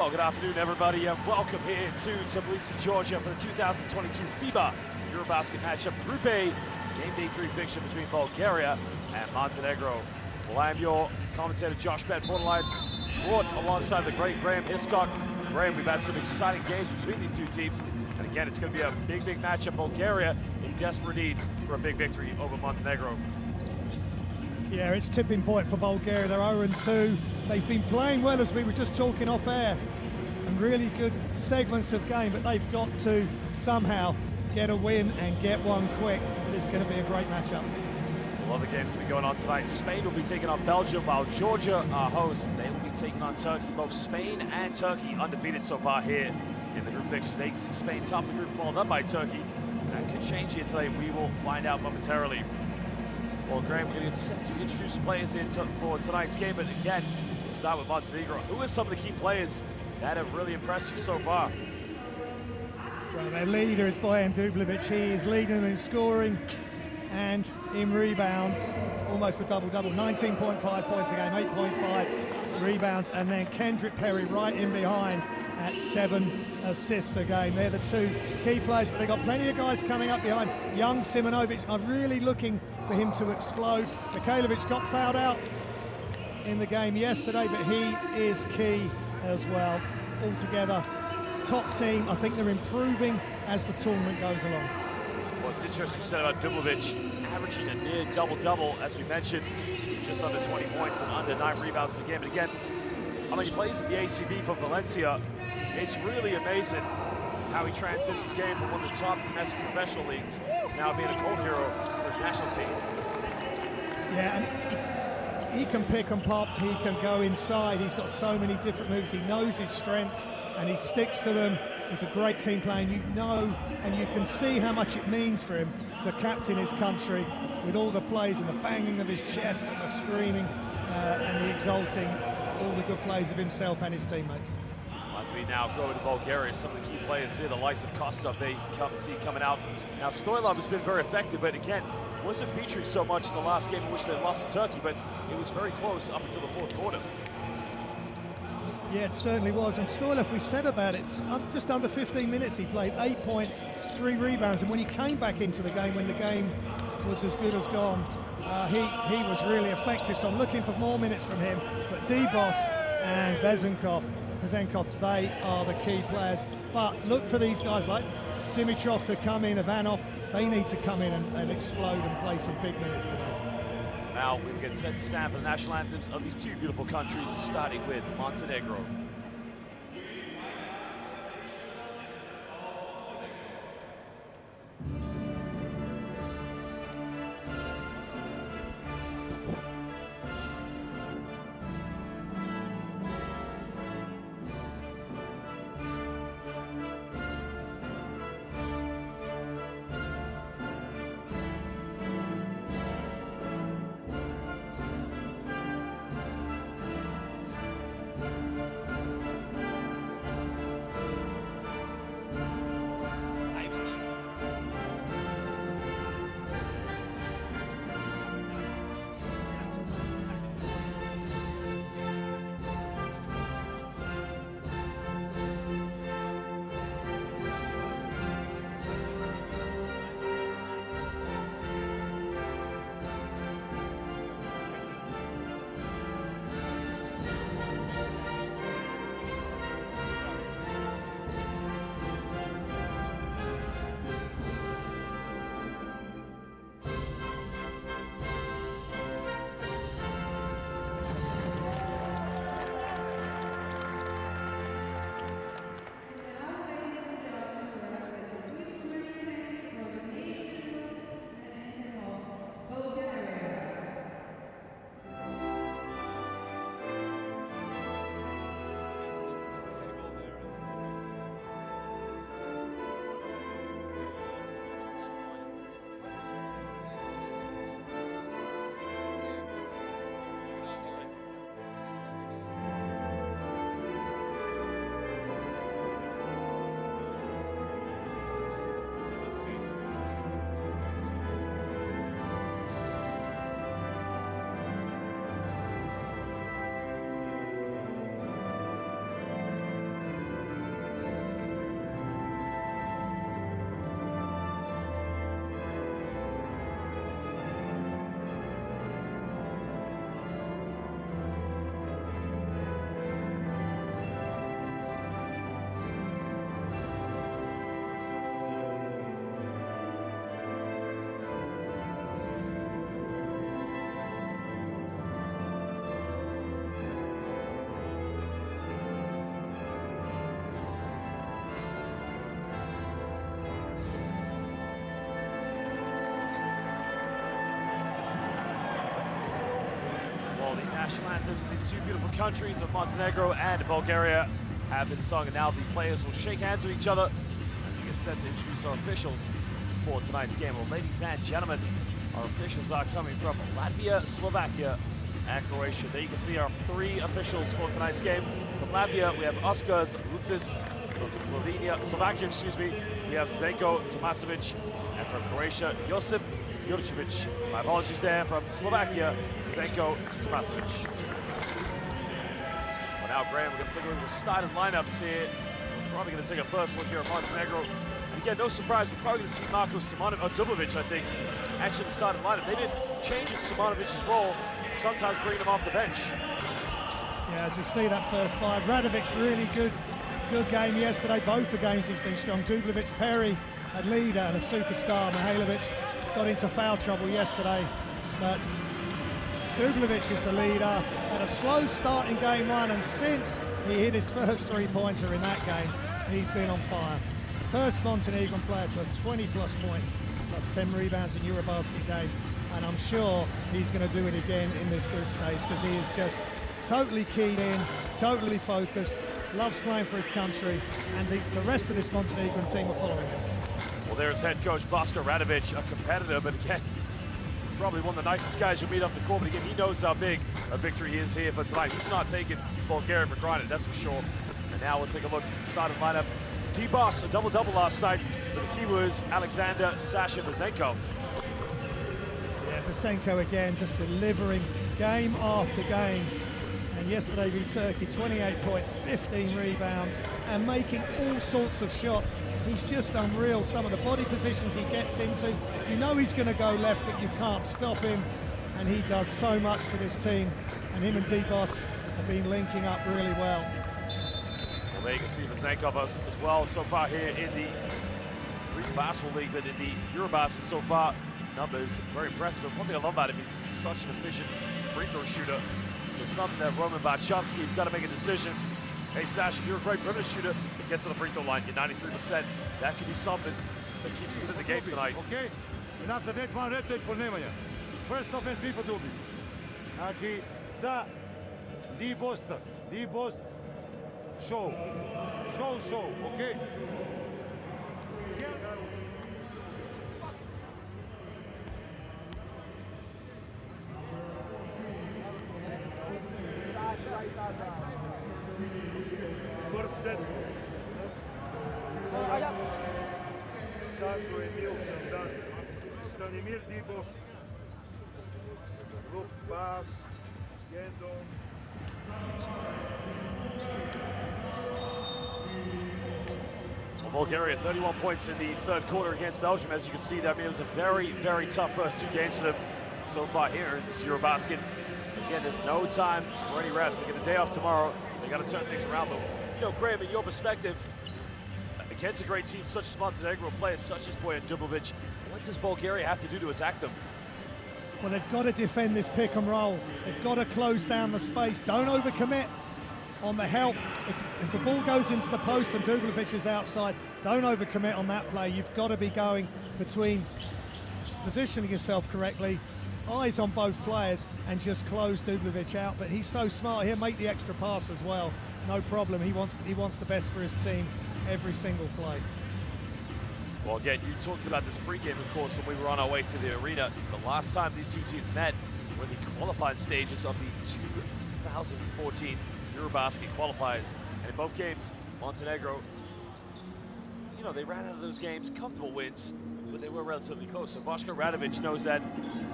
Well, good afternoon, everybody, and welcome here to Tbilisi, Georgia for the 2022 FIBA EuroBasket matchup, Group A, Game Day 3 fixture between Bulgaria and Montenegro. Well, I am your commentator, Josh Bett, borderline, brought alongside the great Graham Hiscock. Graham, we've had some exciting games between these two teams, and again, it's going to be a big matchup. Bulgaria in desperate need for a big victory over Montenegro. Yeah, it's tipping point for Bulgaria. They're 0-2. They've been playing well, as we were just talking off air, and really good segments of game, but they've got to somehow get a win and get one quick. It's going to be a great matchup. A lot of the games will be going on tonight. Spain will be taking on Belgium, while Georgia, our host, they will be taking on Turkey. Both Spain and Turkey undefeated so far here in the group fixtures. They see Spain top of the group, followed up by Turkey. That could change here today. We will find out momentarily. Well, Graham, we're going to get set to introduce the players in for tonight's game, but again, we'll start with Montenegro. Who are some of the key players that have really impressed you so far? Well, their leader is Bojan Dublevic. He is leading them in scoring and in rebounds, almost a double-double, 19.5 points a game, 8.5 rebounds, and then Kendrick Perry right in behind at 7 assists a game. They're the two key players, but they've got plenty of guys coming up behind. Young Simonovic are really looking for him to explode. Mikhailovic got fouled out in the game yesterday, but he is key as well. Altogether, top team. I think they're improving as the tournament goes along. Well, it's interesting you said about Dublevic averaging a near double-double, as we mentioned, just under 20 points and under 9 rebounds per game. And again, I mean, he plays in the ACB for Valencia. It's really amazing how he transcends his game from one of the top domestic professional leagues to now being a cold hero for his national team. Yeah, and he can pick and pop, he can go inside, he's got so many different moves, he knows his strengths and he sticks to them. He's a great team player, and you know and you can see how much it means for him to captain his country with all the plays and the banging of his chest and the screaming and the exalting, all the good plays of himself and his teammates. As we now go to Bulgaria, some of the key players here, the likes of Kostov, they see coming out. Now, Stoilov has been very effective, but again, wasn't featuring so much in the last game in which they lost to Turkey, but it was very close up until the fourth quarter. Yeah, it certainly was. And Stoilov, we said about it, just under 15 minutes he played, 8 points, 3 rebounds, and when he came back into the game, when the game was as good as gone, he was really effective. So I'm looking for more minutes from him. But Dibos and Vezenkov, they are the key players. But look for these guys like Dimitrov to come in, Ivanov. They need to come in and explode and play some big minutes today. Now we will get set to stand for the national anthems of these two beautiful countries, starting with Montenegro. Well, the national anthems of these two beautiful countries of Montenegro and Bulgaria have been sung, and now the players will shake hands with each other as we get set to introduce our officials for tonight's game. Well, ladies and gentlemen, our officials are coming from Latvia, Slovakia, and Croatia. There you can see our three officials for tonight's game. From Latvia, we have Oskars Lucis. From Slovakia, we have Zdenko Tomasevic. And from Croatia, Josip Jurčević. My apologies there. From Slovakia, Zdenko Tomasevic. Well, now, Graham, we're going to take a look at the starting lineups here. We're probably going to take a first look here at Montenegro. And again, no surprise, we're probably going to see Marko Dubovic, I think, actually in the starting lineup. They've been changing Simonovic's role, sometimes bringing him off the bench. Yeah, as you see that first five, Radovic really good game yesterday. Both the games he's been strong. Dubovic, Perry, a leader and a superstar. Mihailovic got into foul trouble yesterday, but Dubovic is the leader. Had a slow start in game one, and since he hit his first three-pointer in that game, he's been on fire. First Montenegrin player to have 20+ points, plus 10 rebounds in EuroBasket game, and I'm sure he's going to do it again in this group stage because he is just totally keyed in, totally focused, loves playing for his country, and the rest of this Montenegrin team are following him. Well, there's head coach Boško Radovic, a competitor, but again, probably one of the nicest guys you'll meet off the court. But again, he knows how big a victory is here for tonight. He's not taking Bulgaria for granted, that's for sure. And now we'll take a look at the starting lineup. D-Boss, a double-double last night, but the key was Alexander Sasha Vesenko. Yeah, Vesenko again, just delivering game after game. And yesterday with Turkey, 28 points, 15 rebounds, and making all sorts of shots. He's just unreal. Some of the body positions he gets into, you know he's going to go left, but you can't stop him. And he does so much for this team. And him and D-Boss have been linking up really well. Well, there you can see Vesenkov as well so far here in the Greek Basketball League, but in the EuroBasket so far, numbers very impressive. But one thing I love about him is he's such an efficient free throw shooter. So something that Roman Barchowski's got to make a decision. Hey, Sasha, you're a great perimeter shooter, but get to the free throw line. You're 93%. That could be something that keeps us in the game tonight. Okay, enough the net one red tape for Nemanja. First offense, svi podobni. Znači, sa D-Boss, show, okay? First set. Sasho Emil Čandar. Stanimir D-Boss. Look, pass. Gendon. Bulgaria, 31 points in the third quarter against Belgium. As you can see, that was a very, very tough first two games for them so far here in this EuroBasket. Again, there's no time for any rest. They get a day off tomorrow. They got to turn things around, though. You know, Graham, in your perspective, against a great team such as Montenegro, players such as Bojan Dubovic, what does Bulgaria have to do to attack them? Well, they've got to defend this pick and roll. They've got to close down the space. Don't overcommit on the help. If the ball goes into the post and Dubovic is outside, don't overcommit on that play. You've got to be going between positioning yourself correctly, eyes on both players, and just close Dubovic out. But he's so smart. He'll make the extra pass as well. No problem. He wants the best for his team every single play. Well, again, you talked about this pregame, of course, when we were on our way to the arena. The last time these two teams met were the qualifying stages of the 2014 EuroBasket qualifiers. And in both games, Montenegro, you know, they ran out of those games, comfortable wins, but they were relatively close. So Boško Radovic knows that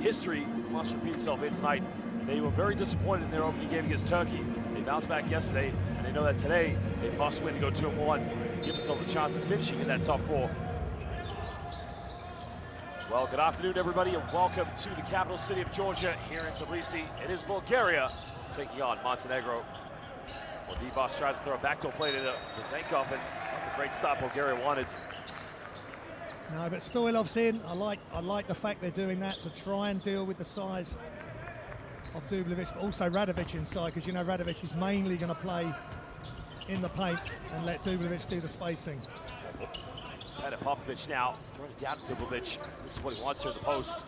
history must repeat itself here tonight. They were very disappointed in their opening game against Turkey. They bounced back yesterday, and they know that today they must win to go 2-1 to give themselves a chance of finishing in that top four. Well, good afternoon, everybody, and welcome to the capital city of Georgia here in Tbilisi. It is Bulgaria taking on Montenegro. Well, D-Boss tries to throw a backdoor play to Vesenkov, and not the great stop Bulgaria wanted. No, but Stoilov's in. I like the fact they're doing that to try and deal with the size of Dubovic, but also Radovic inside, because you know Radovic is mainly going to play in the paint and let Dubovic do the spacing. Petar Popovic now throwing down Dubovic. This is what he wants here at the post.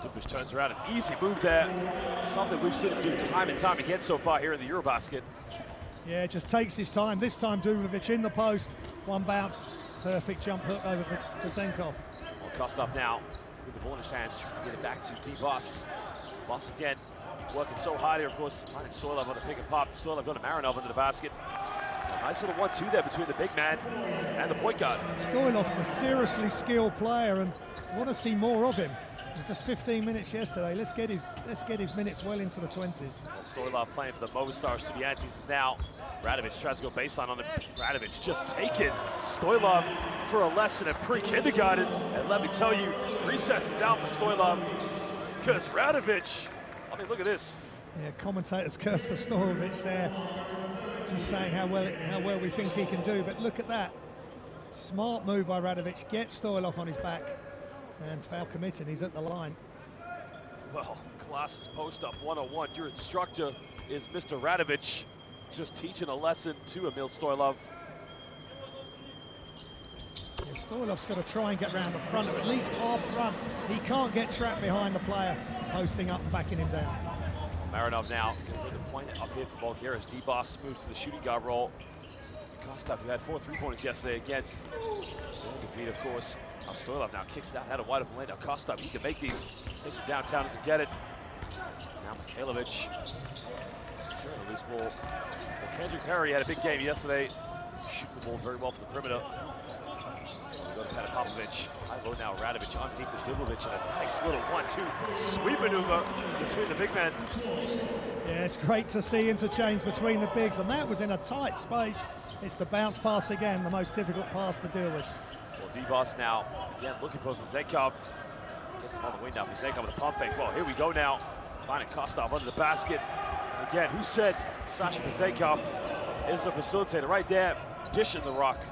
Dubic turns around, an easy move there. Something we've seen him do time and time again so far here in the EuroBasket. Yeah, just takes his time. This time Dubic in the post, one bounce, perfect jump hook over Vezenkov. Well, Kostov now with the ball in his hands, trying to get it back to D-Boss. Boss again, working so hard here, of course, finding Stoilov on the pick and pop. Stoilov going to Marinov under the basket. A nice little 1-2 there between the big man and the point guard. Stoilov's a seriously skilled player, and I want to see more of him. Just 15 minutes yesterday. Let's get his minutes well into the 20s. Well, Stoilov playing for the Movistar Studiantes is now. Radovic tries to go baseline on him. Radovic just taking Stoilov for a lesson in pre-kindergarten. And let me tell you, recess is out for Stoilov because Radovic, I mean, look at this. Yeah, commentators curse for Stoilov there, just saying how well we think he can do. But look at that. Smart move by Radovic. Get Stoilov on his back. And foul committed, he's at the line. Well, classes post up 101. Your instructor is Mr. Radovic, just teaching a lesson to Emil Stoilov. Yeah, Stoilov's got to try and get round the front, or at least half front. He can't get trapped behind the player, posting up and backing him down. Marinov now going to point it up here for Bulgaria as D-Boss moves to the shooting guard role. Kostov, who had 4 3-pointers yesterday against defeat, of course. Stoilov now kicks it out, had a wide open lane. Now Kostov, he can make these. Takes him downtown, doesn't get it. Now Mikhailovic securing the loose ball. Well, Kendrick Perry had a big game yesterday. Shooting the ball very well from the perimeter. Go to Popovic. High low now, Radovic underneath the Dubic. And a nice little 1-2 sweep maneuver between the big men. Yeah, it's great to see interchange between the bigs, and that was in a tight space. It's the bounce pass again, the most difficult pass to deal with. Well, D-Boss now, again, looking for Vezenkov. Gets him on the wing now. Vezenkov with a pump fake. Well, here we go now. Finding Kostov under the basket. Again, who said Sasha Vezenkov isn't a facilitator? Right there, dishing the rock.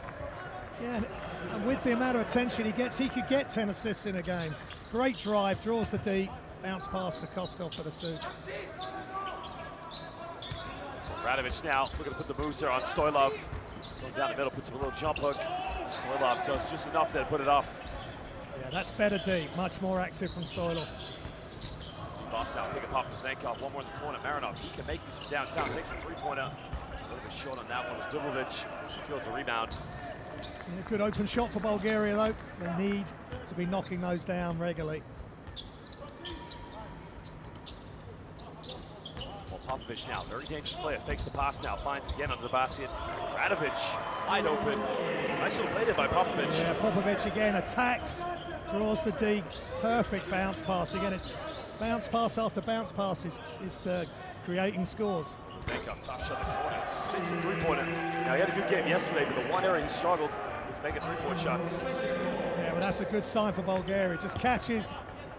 Yeah, and with the amount of attention he gets, he could get 10 assists in a game. Great drive, draws the deep, bounce pass to Kostov for the 2. Radovic now looking to put the moves there on Stoilov. Going down the middle, puts him a little jump hook. Stoilov does just enough there to put it off. Yeah, that's better deep, much more active from Stoilov. D-Boss now pick up Vezenkov, one more in the corner. Marinov, he can make these from downtown, takes a 3-pointer. A little bit short on that one as Dubic secures the rebound. Yeah, good open shot for Bulgaria though. They need to be knocking those down regularly. Popovic now, very dangerous player, fakes the pass now, finds again under the basket. Radovic, wide open. Nice little play there by Popovic. Yeah, Popovic again attacks, draws the D, perfect bounce pass. Again, it's bounce pass after bounce pass is creating scores. Vezenkov, top shot in the corner, 6 and 3-pointer. Now he had a good game yesterday, but the one area he struggled was making 3-point shots. Yeah, but that's a good sign for Bulgaria. Just catches,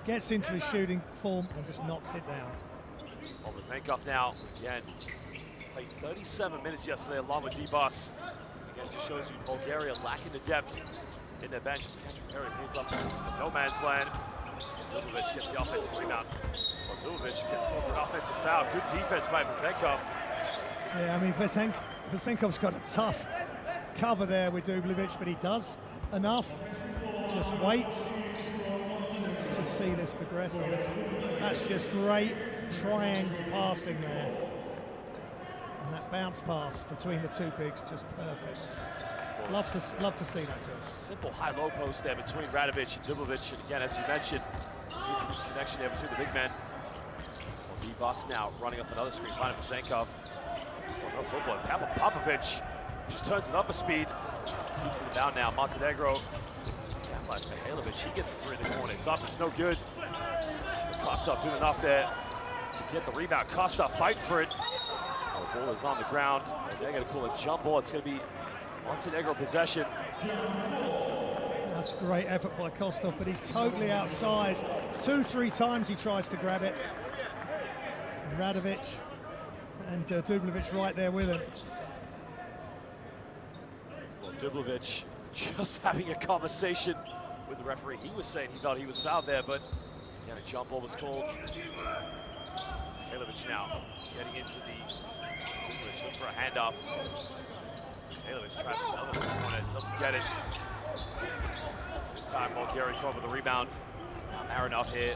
gets into his shooting form and just knocks it down. Well, Vezenkov now, again, played 37 minutes yesterday along with D-Boss. Again, just shows you Bulgaria lacking the depth in their bench as Kendrick Perry pulls up from no man's land. Dubic gets the offensive rebound. Well, Dubic gets called for an offensive foul. Good defense by Vezenkov. Yeah, I mean, Vezenkov's got a tough cover there with Dubic, but he does enough. Just waits. Let's just see this progressing. That's just great triangle passing there. And that bounce pass between the 2 bigs, just perfect. Love to see that, Joe. Simple high-low post there between Radovic and Dubic. And again, as you mentioned, good connection there between the big men. Well, D-Boss now running up another screen, finding Vezenkov. Well, no football. Popovic just turns it up a speed. Keeps it down now. Montenegro. Capitalized Mikhailovic. He gets the 3 in the corner. It's up. It's no good. Kostov doing enough there to get the rebound. Kostov fighting for it. Oh, the ball is on the ground. They're going to call a jump ball. It's going to be Montenegro possession. That's great effort by Kostov, but he's totally outsized. 2-3 times he tries to grab it. And Radovic and Dubic right there with him. Well, Dubic just having a conversation with the referee. He was saying he thought he was fouled there, but again, a jump ball was called. Mikhailovic now getting into the Dubic, looking for a handoff. Mikhailovic tries another corner, doesn't get it. This time Bulgaria caught with the rebound. Now Marinov here.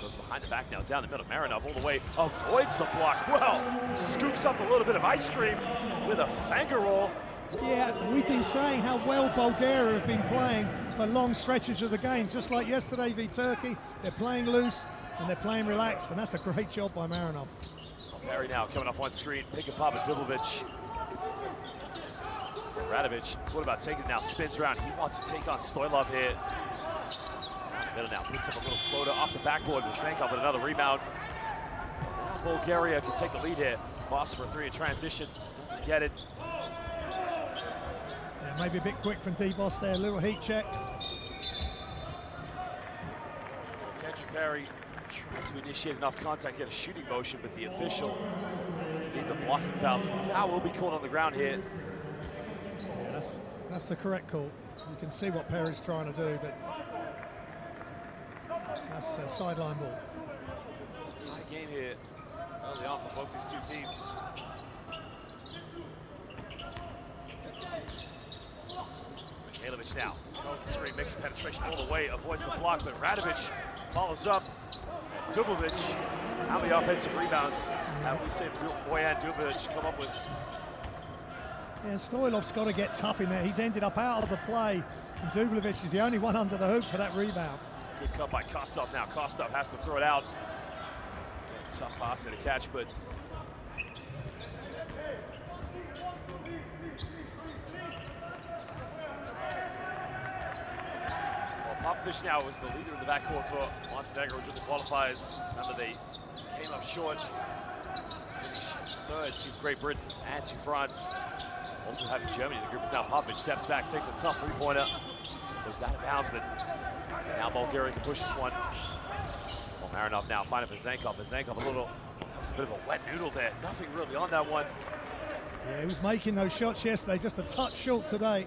Goes behind the back now, down the middle. Marinov all the way, avoids the block. Well, scoops up a little bit of ice cream with a finger roll. Yeah, we've been saying how well Bulgaria have been playing for long stretches of the game. Just like yesterday v Turkey, they're playing loose and they're playing relaxed, and that's a great job by Marinov. Barry now coming off one screen, pick and pop at Dubovic. Radovic, what about taking it now? Spins around. He wants to take on Stoilov here. Down the middle now, puts up a little floater off the backboard. Vesenkov with another rebound. Now Bulgaria can take the lead here. Boss for a three in transition, doesn't get it. Yeah, maybe a bit quick from D-Boss there, a little heat check. Kendrick Perry trying to initiate enough contact, get a shooting motion, but the official is deemed a blocking foul. So the foul will be called on the ground here. Yeah, that's the correct call. You can see what Perry's trying to do, but that's a sideline ball. Tie game here early on for both these two teams. Mikhailovic now goes the screen, makes a penetration all the way, avoids the block, but Radovic follows up. And Dubovic, how many offensive rebounds have we seen Bojan Dubovic come up with? Yeah, Stoilov's got to get tough in there. He's ended up out of the play, and Dubovic is the only one under the hoop for that rebound. Good cut by Kostov now. Kostov has to throw it out. Tough pass and a catch, but Popovich now was the leader in the backcourt for Montenegro during the qualifiers. Remember, they came up short, finished third to Great Britain and to France. Also having Germany in the group is now Popovich. Steps back, takes a tough three-pointer. Goes out of bounds, but now Bulgaria can push this one. Well, Marinov now finding Vesenkov. Vesenkov was a bit of a wet noodle there. Nothing really on that one. Yeah, he was making those shots yesterday, just a touch short today.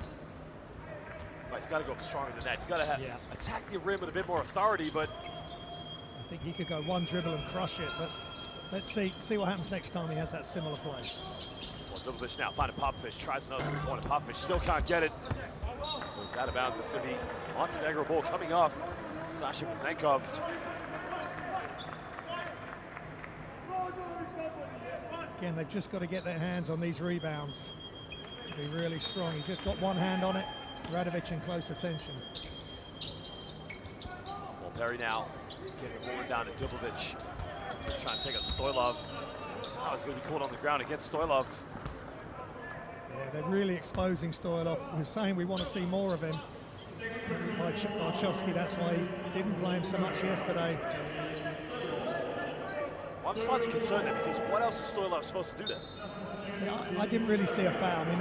He's got to go stronger than that. You've got to attack the rim with a bit more authority, but I think he could go one dribble and crush it, but let's see what happens next time he has that similar play. Well, Dubovic now finding Popovich, tries another three-pointer. Popovich still can't get it. Goes out of bounds. It's going to be Montenegro ball coming off Sasha Vesenkov. Again, they've just got to get their hands on these rebounds. Be really strong. He just got one hand on it. Radovic in close attention. Well, Perry now getting the ball down to Dubovic. Just trying to take out Stoilov. Foul is going to be called on the ground against Stoilov. Yeah, they're really exposing Stoilov. We're saying we want to see more of him. Marchowski, that's why he didn't play him so much yesterday. Well, I'm slightly concerned there, because what else is Stoilov supposed to do there? Yeah, I didn't really see a foul. I mean,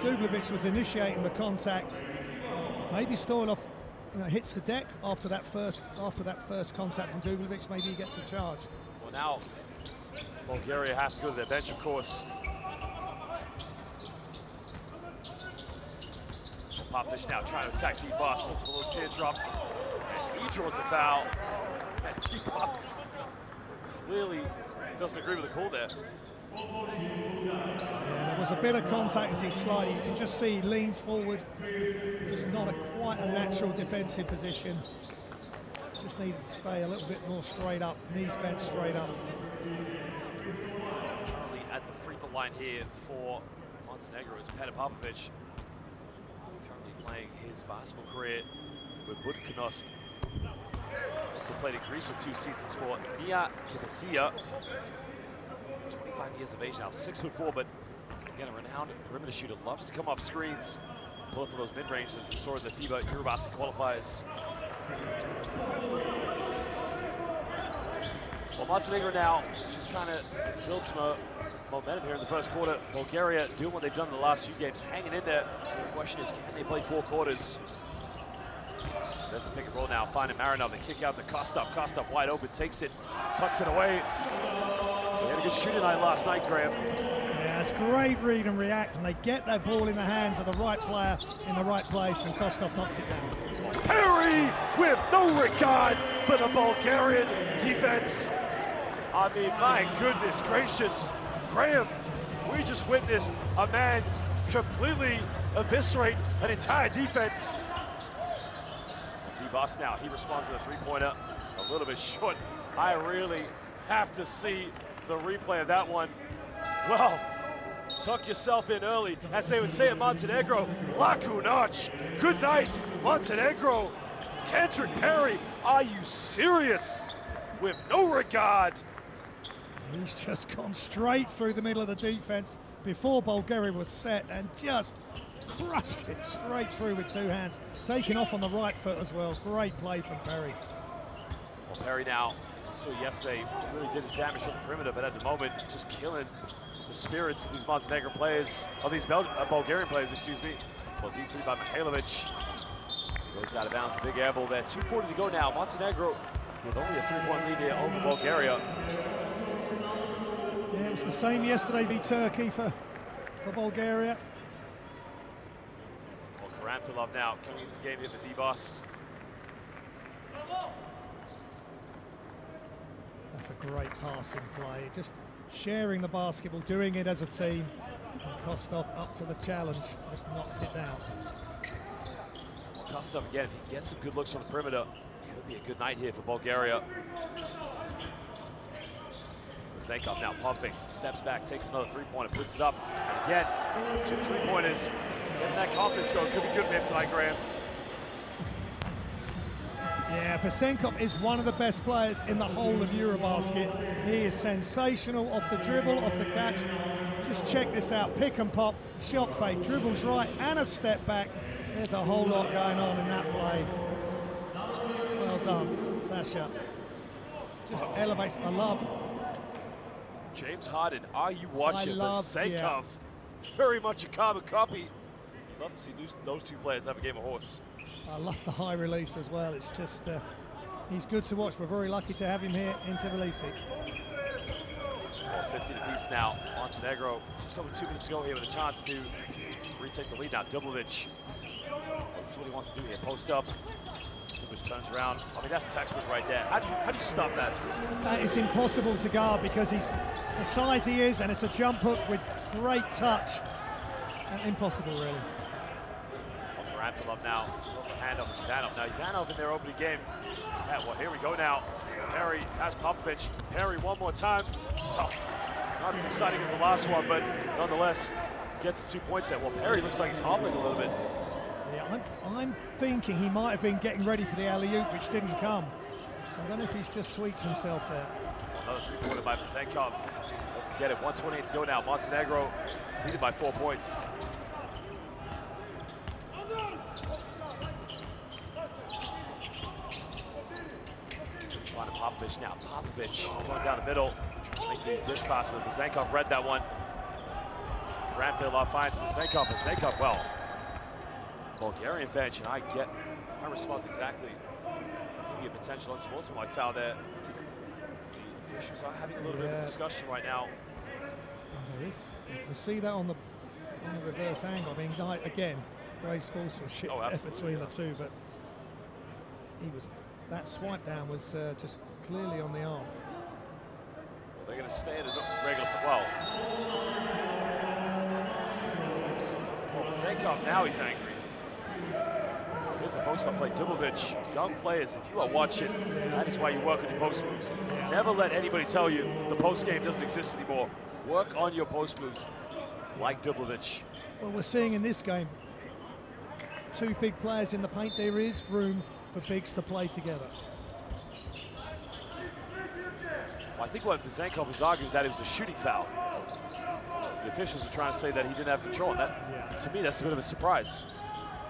Dubovic was initiating the contact. Maybe Stoilov hits the deck after that first contact from Dubovic. Maybe he gets a charge. Well, now Bulgaria have to go to their bench, of course. Popovich now trying to attack D-Boss, puts up a little teardrop, and he draws a foul. And D-Boss clearly doesn't agree with the call there. Yeah, there was a bit of contact as he slided. You can just see he leans forward. Just not quite a natural defensive position. Just needed to stay a little bit more straight up, knees bent straight up. Currently at the free throw line here for Montenegro is Petar Popovich. Currently playing his basketball career with Budućnost. Also played in Greece for 2 seasons for Nia Kivasija. 25 years of age now, 6'4", but again, a renowned perimeter shooter, loves to come off screens, pull it for those mid-range as we saw in the FIBA EuroBasket qualifiers. Well, Montenegro now just trying to build some momentum here in the first quarter. Bulgaria doing what they've done in the last few games, hanging in there. The question is, can they play 4 quarters? There's a pick and roll now, finding Marinov. They kick out to Kostov. Kostov wide open, takes it, tucks it away. They had a good shooting night last night, Graham. Yeah, it's great read and react, and they get that ball in the hands of the right player in the right place, and Kostov knocks it down. Perry with no regard for the Bulgarian defense. I mean, my goodness gracious. Graham, we just witnessed a man completely eviscerate an entire defense. D-Boss now. He responds with a three-pointer, a little bit short. I really have to see the replay of that one. Well, tuck yourself in early, as they would say in Montenegro. Laku noć. Good night, Montenegro. Kendrick Perry, are you serious? With no regard. He's just gone straight through the middle of the defense before Bulgaria was set and just crushed it straight through with two hands. Taking off on the right foot as well. Great play from Perry. Well, Perry now, as we saw yesterday, really did his damage from the perimeter, but at the moment, just killing the spirits of these Montenegro players, of these Bulgarian players, excuse me. Well, deep three by Mihailovic. Goes out of bounds, a big air ball there. 2:40 to go now. Montenegro with only a three-point lead here over Bulgaria. Yeah, it was the same yesterday v Turkey for Bulgaria. Well, Karanfilov now coming into the game here for D-Boss. That's a great passing play. Just sharing the basketball, doing it as a team. And Kostov up to the challenge, just knocks it down. Well, Kostov again, if he gets some good looks from the perimeter, could be a good night here for Bulgaria. Zenkov now pump fakes, steps back, takes another three-pointer, puts it up. And again, two three-pointers. Getting that confidence going could be good for him tonight, Graham. Yeah, Vesenkov is one of the best players in the whole of EuroBasket. He is sensational off the dribble, off the catch. Just check this out, pick and pop, shot fake, dribbles right and a step back. There's a whole lot going on in that play. Well done, Sasha. Just elevates, I love. James Harden, are you watching Vesenkov? Yeah. Very much a carbon copy. You'd love to see those two players have a game of horse. I love the high release as well. It's just, he's good to watch. We're very lucky to have him here in Tbilisi. 15 apiece now. Montenegro just over 2 minutes to go here with a chance to retake the lead now. Dubljevic. Let's see what he wants to do here. Post up. Dubljevic turns around. I mean, that's textbook right there. How do you stop that? It's impossible to guard because he's the size he is, and it's a jump hook with great touch. Impossible, really. Karanfilov now, hand off Ivanov. Now Ivanov in their opening game. Yeah, well, here we go now. Perry has Popovic. Perry one more time. Oh, not as exciting as the last one, but nonetheless, gets the 2 points there. Well, Perry looks like he's hobbling a little bit. Yeah, I'm thinking he might have been getting ready for the alley-oop, which didn't come. I don't know if he's just tweaked himself there. Another three-pointer by Vesenkov. Doesn't get it. 1:28 to go now. Montenegro leading by 4 points. Popovic now. Popovic going down the middle. Make the dish pass, but Vesenkov read that one. Karanfilov finds Vesenkov. Vesenkov, well, Bulgarian bench, and I get my response exactly. Maybe a potential unsportsmanlike foul there. The officials are having a little bit of a discussion right now. There is. You can see that on the reverse angle. I mean, again, great sportsmanship between the two, but that swipe down was just clearly on the arm. Well, they're going to stay at a regular well. Vesenkov, now he's angry. Here's a post-up play. Dubljevic, young players, if you are watching, that is why you work on your post moves. Never let anybody tell you the post game doesn't exist anymore. Work on your post moves, like Dubljevic. Well, we're seeing in this game, two big players in the paint. There is room for bigs to play together. Well, I think what Vesenkov was arguing that it was a shooting foul. The officials are trying to say that he didn't have control, and that, to me, that's a bit of a surprise.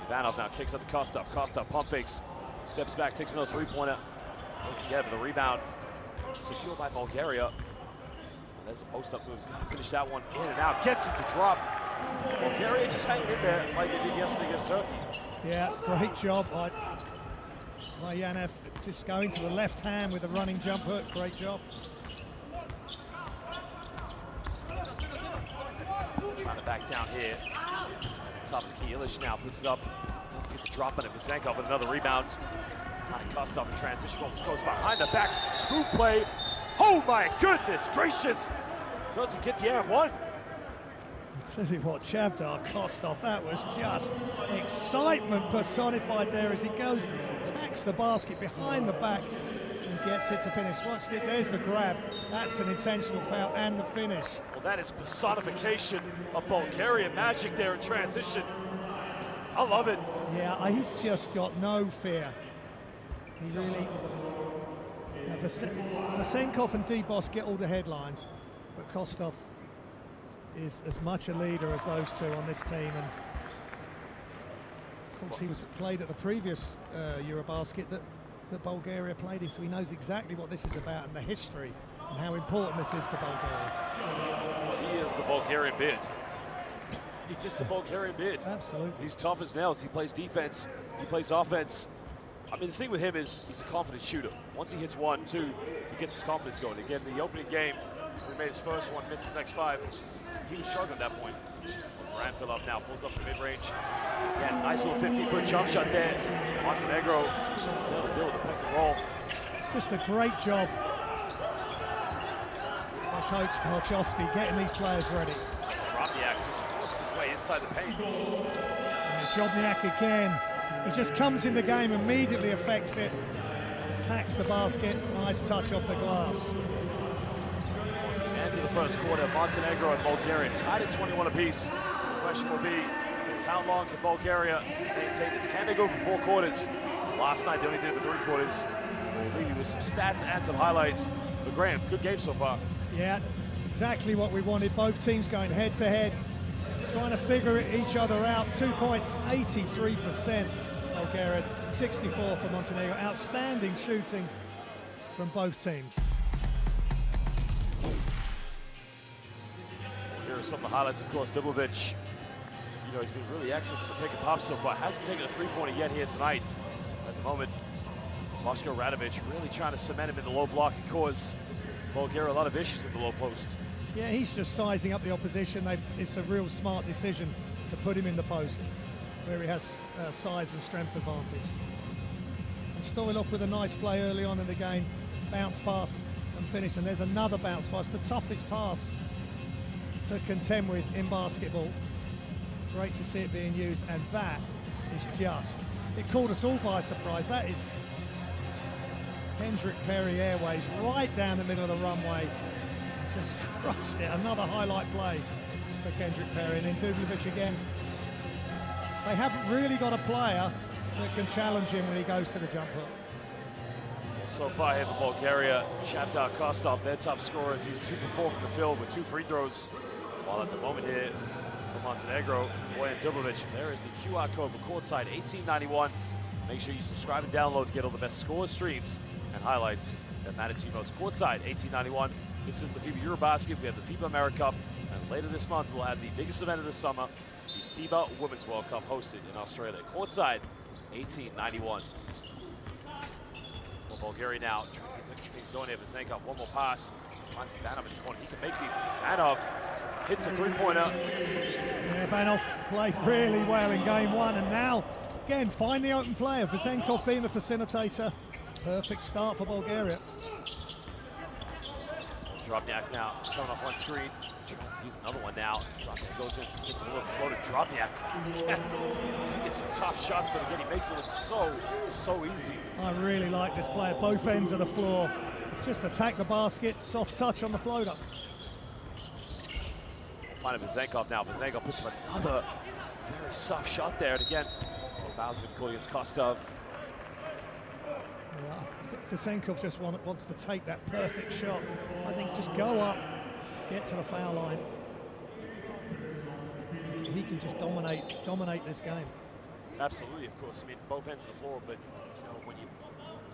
Ivanov now kicks up to Kostov. Kostov pump fakes, steps back, takes another three-pointer. Doesn't get it, but the rebound secured by Bulgaria. There's a post-up move. He's got to finish that one in and out. Gets it to drop. Bulgaria just hanging in there like they did yesterday against Turkey. Yeah, great job by Yanev. Just going to the left hand with a running jump hook. Great job. Trying to back down here. Top of the key. Ilish now puts it up. Doesn't get the drop on it. Vesenkov with another rebound. Trying to Kostov in transition. Goes behind the back. Smooth play. Oh my goodness gracious! Doesn't get the air one. I'll tell you what, Chavdar Kostov, that was just excitement personified there as he goes, attacks the basket behind the back and gets it to finish. Watch it, there's the grab. That's an intentional foul and the finish. Well, that is personification of Bulgarian magic there in transition. I love it. Yeah, he's just got no fear. He really... Vasenkov and D-Boss get all the headlines, but Kostov is as much a leader as those two on this team. And of course, he was played at the previous EuroBasket that Bulgaria played in, so he knows exactly what this is about and the history and how important this is to Bulgaria. Well, he is the Bulgarian bid. He is the Bulgarian bid. Absolutely. He's tough as nails. He plays defense. He plays offense. I mean, the thing with him is he's a confident shooter. Once he hits 1, 2, he gets his confidence going. Again, the opening game, he made his first one, missed his next 5. He was struggling at that point. Brand up now, pulls up the mid-range. Again, nice little 15-foot jump shot there. Montenegro failed to deal with the pick and roll. It's just a great job by Coach Marchowski getting these players ready. Drobniak just forced his way inside the paint. And Drobniak again. He just comes in the game, immediately affects it, attacks the basket, nice touch off the glass. End of the first quarter, Montenegro and Bulgaria tied at 21 apiece. The question will be, is how long can Bulgaria maintain this? Can they go for 4 quarters? Last night they only did it for 3 quarters. We'll leave you with some stats and some highlights. But Graham, good game so far. Yeah, exactly what we wanted. Both teams going head to head, trying to figure each other out. 2 points, 83% Bulgaria, 64 for Montenegro. Outstanding shooting from both teams. Here are some of the highlights, of course. Dubovic, you know, he's been really excellent for the pick and pop so far. Hasn't taken a 3-pointer yet here tonight. At the moment, Moshko Radovic really trying to cement him in the low block and cause Bulgaria a lot of issues in the low post. Yeah, he's just sizing up the opposition. It's a real smart decision to put him in the post, where he has size and strength advantage. And Stoilov with a nice play early on in the game, bounce pass and finish, and there's another bounce pass, the toughest pass to contend with in basketball. Great to see it being used, and that is just, it caught us all by surprise. That is Kendrick Perry Airways right down the middle of the runway. Just crushed it. Another highlight play for Kendrick Perry, and then Dubovic again. They haven't really got a player that can challenge him when he goes to the jump hook. So far here for Bulgaria, Chavdar Kostov, their top scorer, as he's 2 for 4 from the field with 2 free throws. While at the moment here for Montenegro, Bojan Dubovic, there is the QR code for courtside 1891. Make sure you subscribe and download to get all the best scores, streams, and highlights that matter to you most. Courtside 1891. This is the FIBA EuroBasket. We have the FIBA AmeriCup, and later this month we'll have the biggest event of the summer, the FIBA Women's World Cup, hosted in Australia. Courtside 1891. Well, Bulgaria now trying to get things going here. Vasenkov, one more pass. Finds Ivanov in the corner. He can make these. Ivanov hits a 3-pointer. Yeah, Ivanov played really well in game 1, and now again find the open player. Vasenkov being the facilitator. Perfect start for Bulgaria. Drobniak now coming off one screen. Tries to use another one now. Drobniak goes in, gets a little floated. Drobniak taking some tough shots, but again, he makes it look so easy. I really like this play at both ends of the floor. Just attack the basket, soft touch on the floater. Finding Vasenkov now. Vasenkov puts up another very soft shot there. And again, fouls been called against Kostov. Yeah, Vasenkov just wants to take that perfect shot. I think just go up, get to the foul line. He can just dominate this game. Absolutely, of course. I mean, both ends of the floor, but you know, when you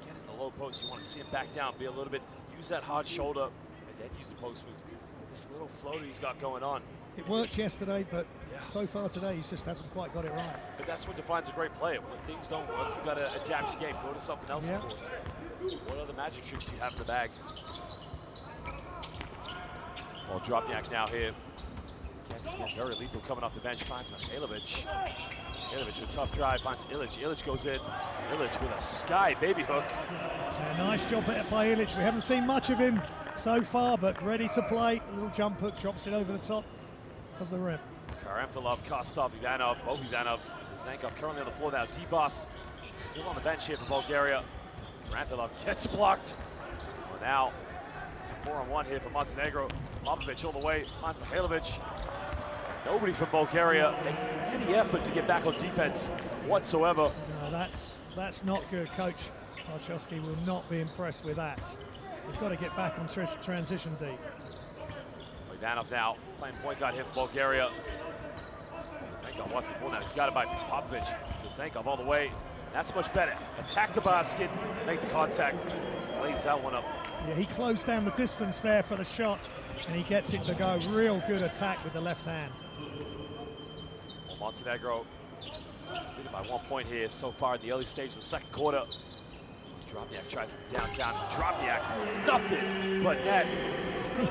get in the low post, you want to see him back down, be a little bit, use that hard shoulder, and then use the post with this little floater he's got going on. It worked yesterday, but so far today, he just hasn't quite got it right. But that's what defines a great player. When things don't work, you've got to adapt your game, go to something else, of course. What other magic tricks do you have in the bag? Well, Drobniak now here. Again, just very lethal coming off the bench, finds Mikhailovic. Mikhailovic with a tough drive, finds Ilic. Ilic goes in. Ilic with a sky baby hook. Yeah, nice job by Ilic. We haven't seen much of him so far, but ready to play. A little jump hook, drops it over the top of the rim. Karamfilov, Kostov, Ivanov, both Ivanovs. Zenkov currently on the floor now. D-Boss still on the bench here for Bulgaria. Karamfilov gets blocked. Well, now it's a 4-on-1 here for Montenegro. Popovic all the way, finds Mihailovic. Nobody from Bulgaria making any effort to get back on defense whatsoever. No, that's not good. Coach Marchowski will not be impressed with that. We've got to get back on transition deep. Ivanov now playing point guard here for Bulgaria. Zenkov wants the ball now. He's got it by Popovic. Zenkov all the way. That's much better. Attack the basket, make the contact. Lays that one up. Yeah, he closed down the distance there for the shot, and he gets it to go. Real good attack with the left hand. Well, Montenegro leading by 1 point here so far in the early stage of the second quarter. Drobniak tries from downtown. Drobniak, nothing but net.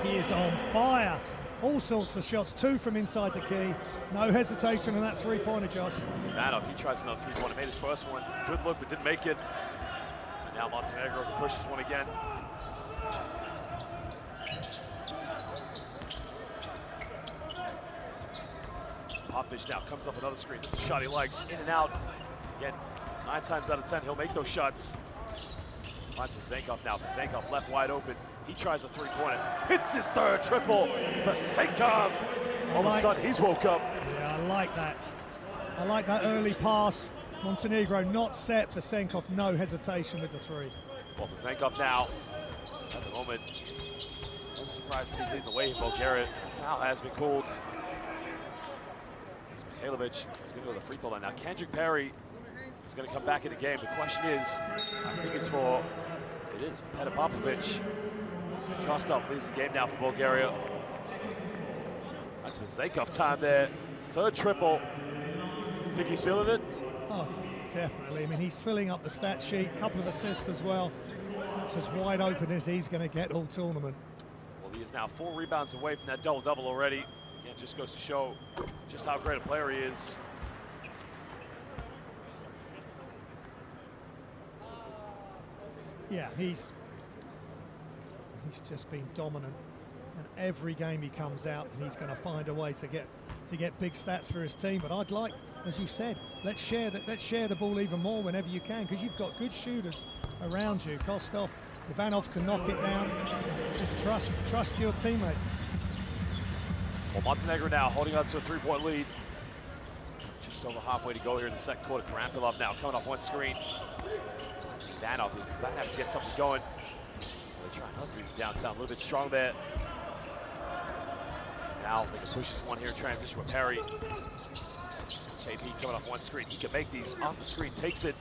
He is on fire. All sorts of shots, 2 from inside the key. No hesitation on that three-pointer, Josh. Ivanov, he tries another three-pointer, made his first one. Good look, but didn't make it. And now Montenegro can push this one again. Popovic now comes up another screen. This is a shot he likes, in and out. Again, 9 times out of 10, he'll make those shots. Finds Zenkov now. Zenkov left wide open. He tries a three-pointer. Hits his third triple. Zenkov. All of a sudden, he's woke up. Yeah, I like that. I like that early pass. Montenegro not set. Zenkov, no hesitation with the three. Well, Zenkov now, at the moment, no surprise to see leading the way in Bulgaria. Foul has been called. It's Mihailovic. He's going to go to the free throw line now. Kendrick Perry is going to come back in the game. The question is, I think it's for, it is Petar Popovic. Kostov leaves the game now for Bulgaria. That's for Zenkov time there. Third triple. Think he's feeling it? Oh, definitely. I mean, he's filling up the stat sheet. Couple of assists as well. That's as wide open as he's going to get all tournament. Well, he is now 4 rebounds away from that double-double already. Again, just goes to show just how great a player he is. Yeah, he's just been dominant, and every game he comes out, he's going to find a way to get big stats for his team. But I'd like, as you said, let's share the ball even more whenever you can, because you've got good shooters around you. Kostov, Ivanov can knock it down. Just trust your teammates. Well, Montenegro now holding on to a 3-point lead. Just over halfway to go here in the second quarter. Karamfilov now coming off one screen. Ivanov to get something going. They try another three downtown, a little bit strong there. Now they can push this one here in transition with Perry. KP coming off one screen. He can make these off the screen, takes it,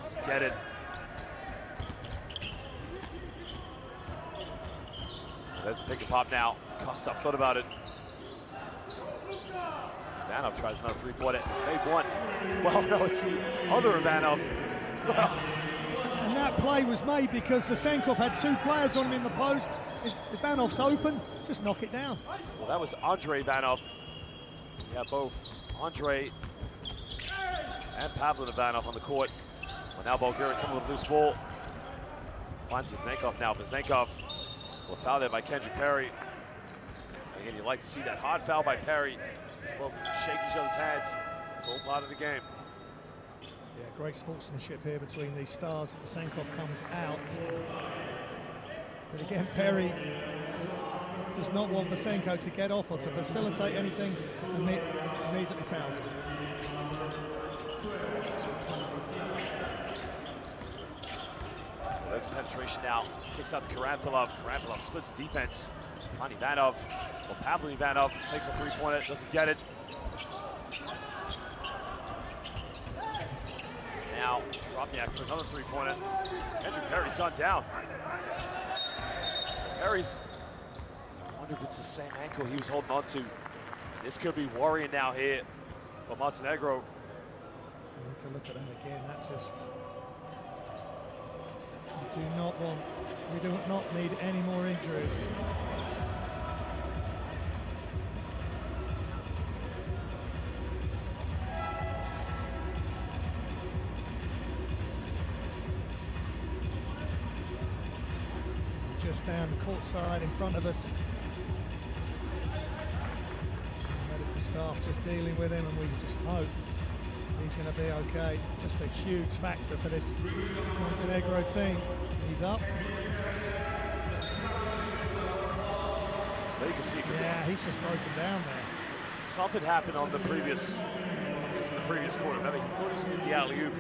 doesn't get it. There's a pick and pop now. Kostov thought about it. Ivanov tries another three-pointer. It's made one. Well, no, it's the other Ivanov. And that play was made because the Zenkov had 2 players on him in the post. If Ivanov's open, just knock it down. Well, that was Andre Ivanov. Yeah, both Andre and Pavlin Ivanov on the court. Well, now Bulgaria coming with a loose ball. Finds Zenkov now. Zenkov will foul there by Kendrick Perry. Again, you like to see that hard foul by Perry. Both shake each other's hands. It's all part of the game. Yeah, great sportsmanship here between these stars. Zenkov comes out. But again, Perry does not want Vasenko to get off or to facilitate anything, and immediately fouls him. There's penetration now. Kicks out to Karamfilov. Karamfilov splits the defense. On Ivanov. Well, Pavlin Ivanov takes a three-pointer, doesn't get it. Now, Drobniak for another three-pointer. Kendrick Perry's gone down. Perry's, I wonder if it's the same ankle he was holding on to. This could be worrying now here for Montenegro. We need to look at that again. That just, we do not need any more injuries. Just down the court side in front of us. Medical staff just dealing with him, and we just hope he's going to be okay. Just a huge factor for this Montenegro team. He's up. There you can see. Yeah, he's just broken down there. Something happened on the previous, it was in the previous quarter. Remember, he thought he was going to do the alley-oop.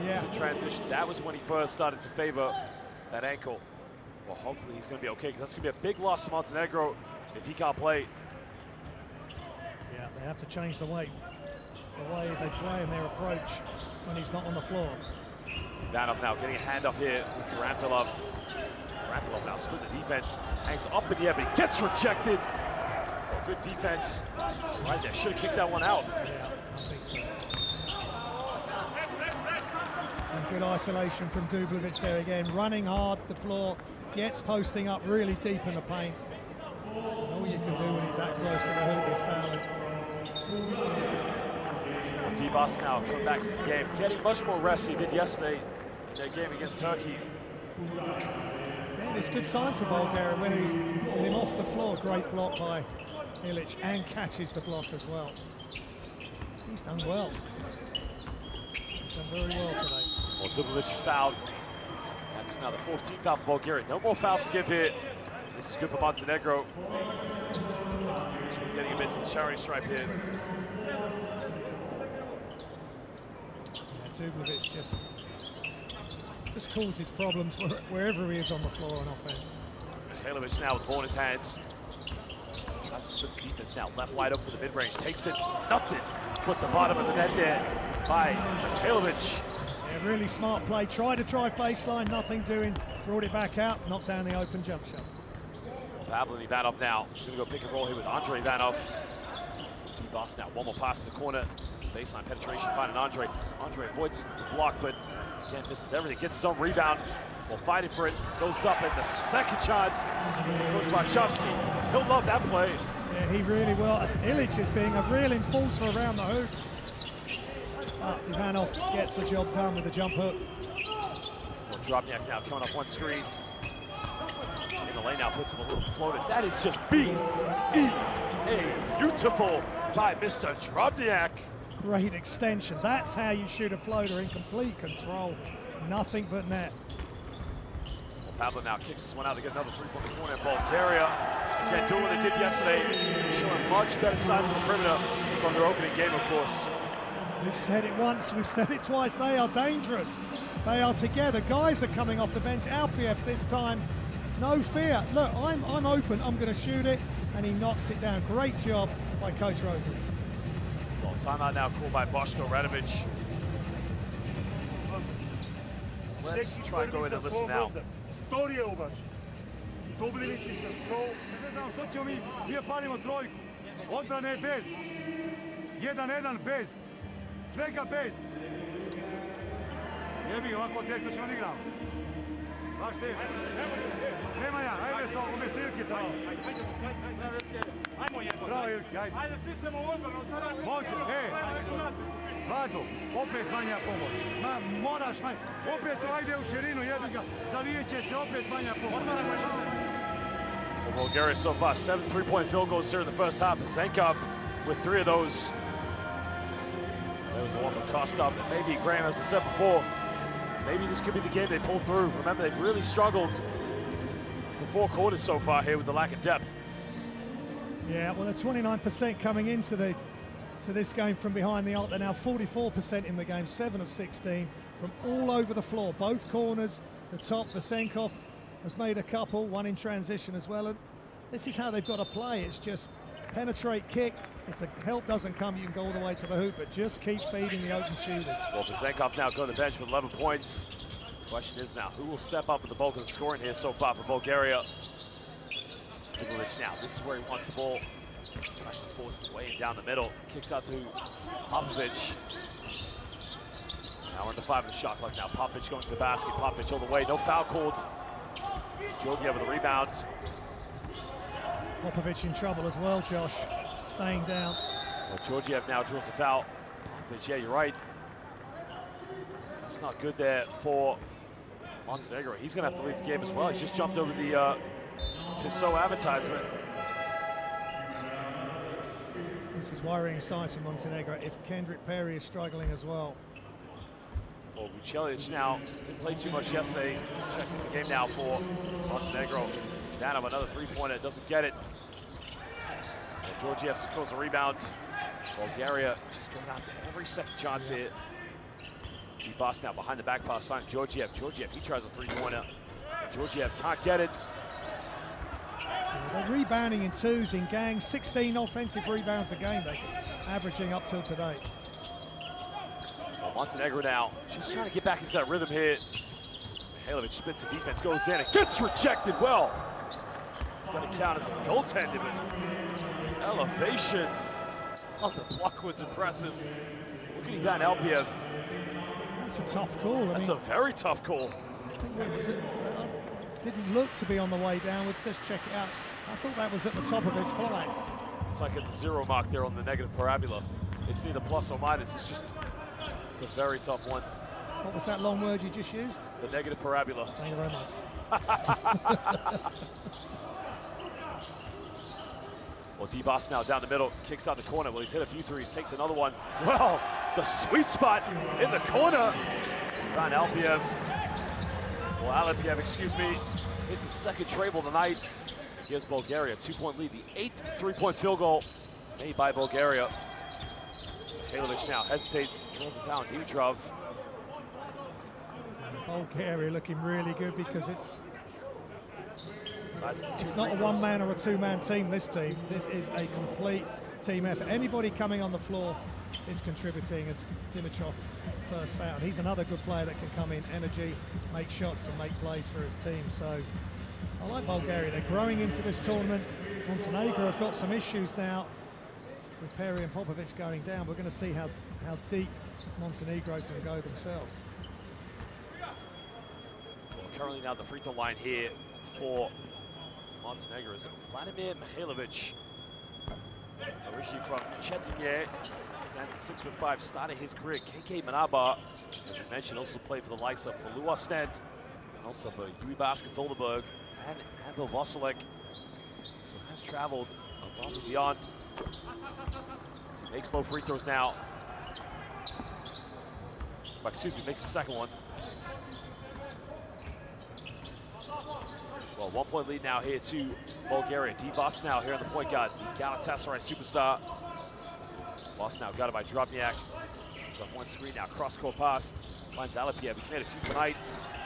Yeah. It's a transition. That was when he first started to favor that ankle. Well, hopefully he's going to be okay, because that's going to be a big loss to Montenegro if he can't play. Yeah, they have to change the way they play and their approach when he's not on the floor. Ivanov now getting a handoff here with Karanfilov. Karanfilov now split the defense, hangs up in the air, but he gets rejected. Oh, good defense right there. Should have kicked that one out. Yeah, I think so. And good isolation from Dublovic there again, running hard the floor, gets posting up really deep in the paint. And all you can do when he's that close to the hoop is fouling. D-Boss now coming back to the game, getting much more rest than he did yesterday in their game against Turkey. Yeah, it's good signs for Bulgaria when he's with him off the floor. Great block by Ilic, and catches the block as well. He's done well. He's done very well today. Well, Dublovic is fouled. That's now the 14th foul for Bulgaria. No more fouls to give here. This is good for Montenegro. We're getting a bit to the charity stripe here. Yeah, Dublovic just causes problems wherever he is on the floor on offense. Mikhailovic now with the ball in his hands. That's the split defense now. Left wide open for the mid-range. Takes it. Nothing. Put the bottom of the net there by Mikhailovic. Yeah, really smart play. Tried to drive baseline, nothing doing. Brought it back out, knocked down the open jump shot. Pablo Ivanov now. He's going to go pick and roll here with Andre Ivanov. D-Boss now. One more pass to the corner. It's baseline penetration. Finding Andre. Andre avoids the block, but again, misses everything. Gets his own rebound. Well, fighting for it. Goes up, and the second chance. Coach Barchowski. He'll love that play. Yeah, he really will. Ilic is being a real enforcer around the hoop. Ivanov gets the job done with the jump hook. Well, Drobniak now coming up one screen. In the lane now, puts him a little floated. That is just B-E-A. Beautiful by Mr. Drobniak. Great extension. That's how you shoot a floater, in complete control. Nothing but net. Well, Pablo now kicks this one out to get another three-point in the corner. Bulgaria again doing what they did yesterday, showing much better sides of the perimeter from their opening game, of course. We've said it once, we've said it twice. They are dangerous. They are together. Guys are coming off the bench. Alfiev this time, no fear. Look, I'm open. I'm going to shoot it, and he knocks it down. Great job by Coach Rosen. Well, timeout now called by Boško Radovic. Let's try and go in and listen now. Втори е обаче. Дублевич се шоу. Ne znam što ćemo mi, gdje palimo trojku. Odbrane je bez. 1-1 bez. Svega bez. Jebi, ovako teško ćemo da igramo. Baš teško. Nemanja, ajde što, umjesto Ilke tamo. Bravo Ilke, ajde. Ajde, stisnemo u odbranu. Može, Vlado, opet manja pomoć. Moraš manja. Opet to ajde u širinu, jebi ga. Zalijet će se opet manja pomoć. Well, Bulgaria so far, 7 3-point field goals here in the first half. Zenkov with 3 of those. There was a one from Kostov. And maybe, Graham, as I said before, maybe this could be the game they pull through. Remember, they've really struggled for 4 quarters so far here with the lack of depth. Yeah, well, they're 29% coming into this game from behind the arc. They're now 44% in the game, 7 of 16 from all over the floor. Both corners, the top, Vesenkov has made a couple, one in transition as well. And this is how they've got to play. It's just penetrate, kick. If the help doesn't come, you can go all the way to the hoop, but just keep feeding the open shooters. Well, Vesenkov now going to the bench with 11 points. The question is now, who will step up with the bulk of the scoring here so far for Bulgaria? Dublovic now, this is where he wants the ball. Tries to force his way in down the middle. Kicks out to Popovic. Now we're in the 5 of the shot clock now. Popovic going to the basket. Popovic all the way. No foul called. Georgiev with the rebound. Popovic in trouble as well, Josh. Staying down. Well, Georgiev now draws the foul. Popovic, yeah, you're right. That's not good there for Montenegro. He's going to have to leave the game as well. He's just jumped over the Tissot advertisement. This is worrying signs for Montenegro if Kendrick Perry is struggling as well. Well, Vucelic now didn't play too much yesterday. He's checking the game now for Montenegro. Danov, another three-pointer, doesn't get it. And Georgiev secures a rebound. Bulgaria just going after every second chance here. D-Boss now behind the back pass, finds Georgiev. Georgiev, he tries a three-pointer. Georgiev can't get it. They're rebounding in twos in gangs, 16 offensive rebounds a game, they're averaging up till today. Well, Montenegro now just trying to get back into that rhythm here. Mihailovic spits the defense, goes in, and gets rejected well. It's going to count as a goaltending, but the elevation on the block was impressive. Look at Ivan Alpiev. That's a tough call. That's a very tough call. Didn't look to be on the way down. We'll just check it out. I thought that was at the top of his flight. It's like at the zero mark there on the negative parabola. It's neither plus or minus. It's a very tough one. What was that long word you just used? The negative parabola. Thank you very much. Well, D-Boss now down the middle, kicks out the corner. Well, he's hit a few threes, takes another one. Well, the sweet spot in the corner. Ivan Alpiev. Well, Alpiev, excuse me, hits his second treble tonight. Gives Bulgaria a 2-point lead. The 8th three-point field goal made by Bulgaria. Mihailovic now hesitates, draws a foul on Dimitrov. Bulgaria looking really good because it's It's not a one-man or a two-man team, this team. This is a complete team effort. Anybody coming on the floor is contributing. It's Dimitrov first foul. And he's another good player that can come in, energy, make shots and make plays for his team. So I like Bulgaria. They're growing into this tournament. Montenegro have got some issues now with Perry and Popovic going down. We're going to see how deep Montenegro can go themselves. Well, currently now the free throw line here for Montenegro is Vladimir Mihailovic, originally from Chetinje, stands at 6'5", started his career. KK Manaba, as I mentioned, also played for the likes of Falu Ostend, and also for EuroBasket Oldenburg and Anvil Vosilek. So has traveled above and beyond. So he makes both free throws now. Excuse me, makes the second one. Well, 1-point lead now here to Bulgaria. D-Boss now here on the point guard, the Galatasaray superstar. Boss now got it by Drobniak. He's on one screen now, cross-court pass. Finds Alpiev, he's made a few tonight.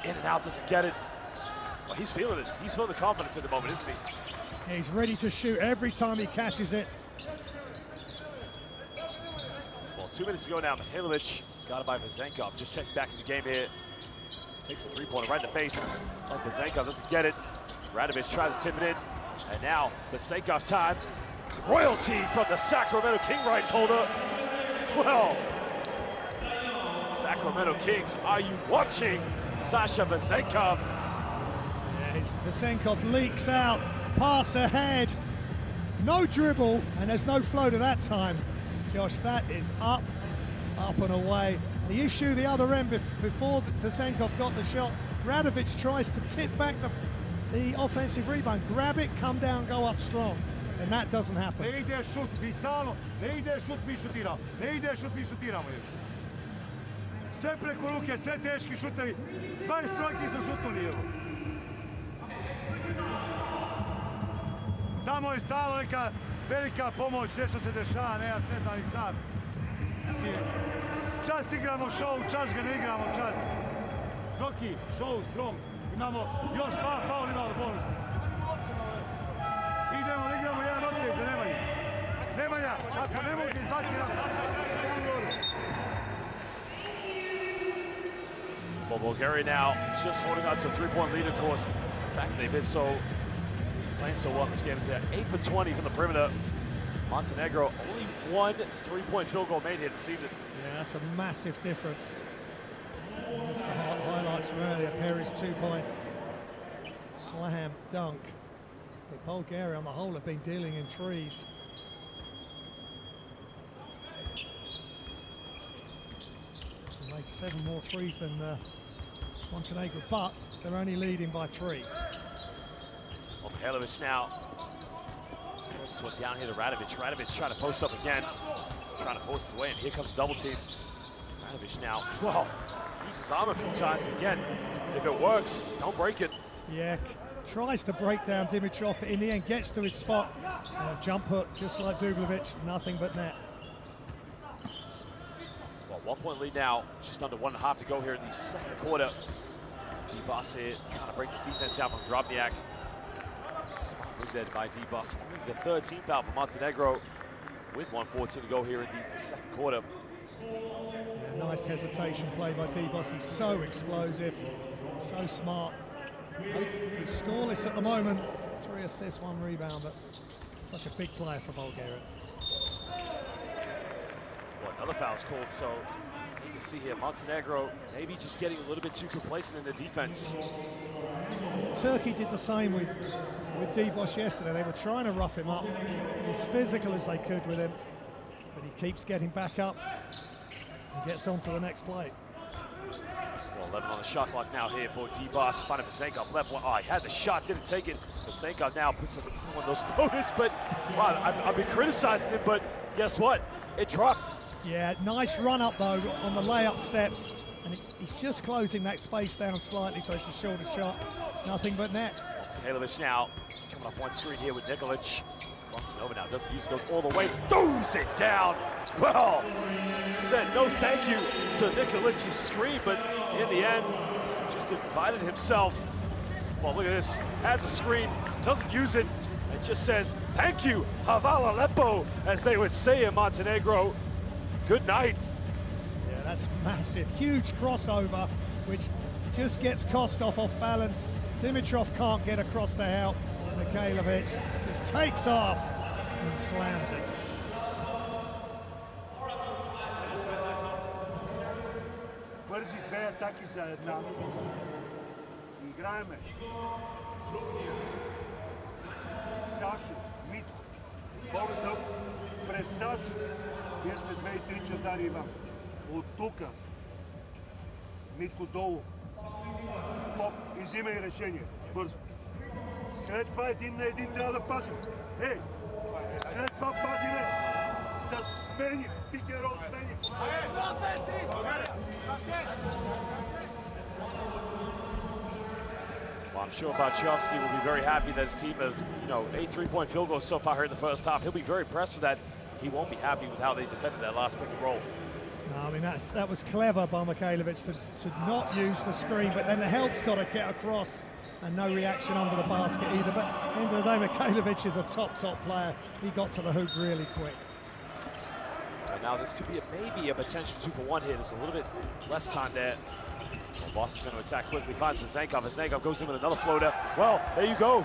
In and out, doesn't get it. Well, he's feeling it. He's feeling the confidence at the moment, isn't he? He's ready to shoot every time he catches it. Well, 2 minutes to go now. Mihailovic got it by Vezenkov. Just checking back in the game here. Takes a three-pointer right in the face of Vezenkov, doesn't get it. Radovic tries to tip it in. And now, Vezenkov time. Royalty from the Sacramento King rights holder. Well, Sacramento Kings, are you watching Sasha Vezenkov? Yes, Vezenkov leaks out, pass ahead. No dribble, and there's no flow to that time. Josh, that is up and away. The issue the other end, before Vezenkov got the shot, Radovic tries to tip back the offensive rebound, grab it, come down, go up strong, and that doesn't happen. Ne ide šut, vi stalno, ne ide šut, mi šutiramo. Ne ide šut, mi šutiramo. Sve preko ruke, sve teški šutevi. 20 trojki su šutnuli. Tamo je stalo neka velika pomoć, nešto se dešava, ne znam ih sam. Čas igramo šou, čas ga ne igramo čas. Zoki, šou, strom. Imamo još 2 faul, imamo bonus. Idemo, igramo jedan otpet za Nemanja. Nemanja, ako ne može izbaciti nam. Well, Bulgaria now just holding on to a 3-point lead, of course. The fact that they've been playing so well in this game is they're 8 for 20 from the perimeter. Montenegro only 1 3-point field goal made here this evening. Yeah, that's a massive difference. That's the highlights from earlier. Perry's 2-point slam dunk. But Bulgaria on the whole have been dealing in threes. They made 7 more threes than Montenegro, but they're only leading by 3. Well, Mihailovic now This one down here to Radovic. Radovic trying to post up again. Trying to force his way, and here comes double team. Radovic now, well, uses his arm a few times, but again, if it works, don't break it. Yeah, tries to break down Dimitrov, but in the end gets to his spot. Jump hook, just like Dublevic, nothing but net. Well, 1 point lead now, just under 1.5 to go here in the second quarter. D-Boss here trying to break this defense down from Drobniak. Smart move there by D-Boss. The third team foul for Montenegro with 1:14 to go here in the second quarter. Yeah, nice hesitation play by D-Boss. He's so explosive, so smart. He's scoreless at the moment. 3 assists, 1 rebound, but such a big player for Bulgaria. Well, another foul's called, so you can see here Montenegro maybe just getting a little bit too complacent in the defense. Turkey did the same with D-Boss yesterday. They were trying to rough him up, as physical as they could with him, but he keeps getting back up and gets on to the next play. Well, 11 on the shot clock now here for D-Boss. Finding Vasenkov left one. Oh, he had the shot, didn't take it. Vasenkov now puts up one of those floaters, but wow, I've been criticizing him, but guess what? It dropped. Yeah, nice run up though on the layup steps, and he's just closing that space down slightly, so it's a shorter shot. Nothing but net. Kalovic now coming off one screen here with Nikolic. Crossing over now, doesn't use it, goes all the way, throws it down. Well, said no thank you to Nikolic's screen, but in the end, just invited himself. Well, look at this, has a screen, doesn't use it, and just says, thank you, Havala Lepo, as they would say in Montenegro. Good night. Yeah, that's massive, huge crossover, which just gets Kostov off balance. Dimitrov can't get across to help. Mikhailovic just takes off and slams it. Бързи 2 атаки за една. Играеме. Сашо, Митко. Бързо през Сашо. Вие сте 2 и 3 чадари, Иван. От тука. Митко долу. Топ и взимай решение. Бързо. След това 1 на 1 трябва да пазим. Ей! След това пазиме с смени. Пик-н-рол смени. Well, I'm sure Bachovsky will be very happy that his team have, 8 3-point field goals so far here in the first half. He'll be very impressed with that. He won't be happy with how they defended that last pick and roll. No, I mean, that was clever by Mikhailovic to not use the screen, but then the help's got to get across, and no reaction under the basket either. But at the end of the day, Mikhailovic is a top player. He got to the hoop really quick. And now this could be maybe a potential 2-for-1 here. There's a little bit less time there. Well, Boss is going to attack quickly, finds Vasenkov. Vasenkov goes in with another floater. Well, there you go.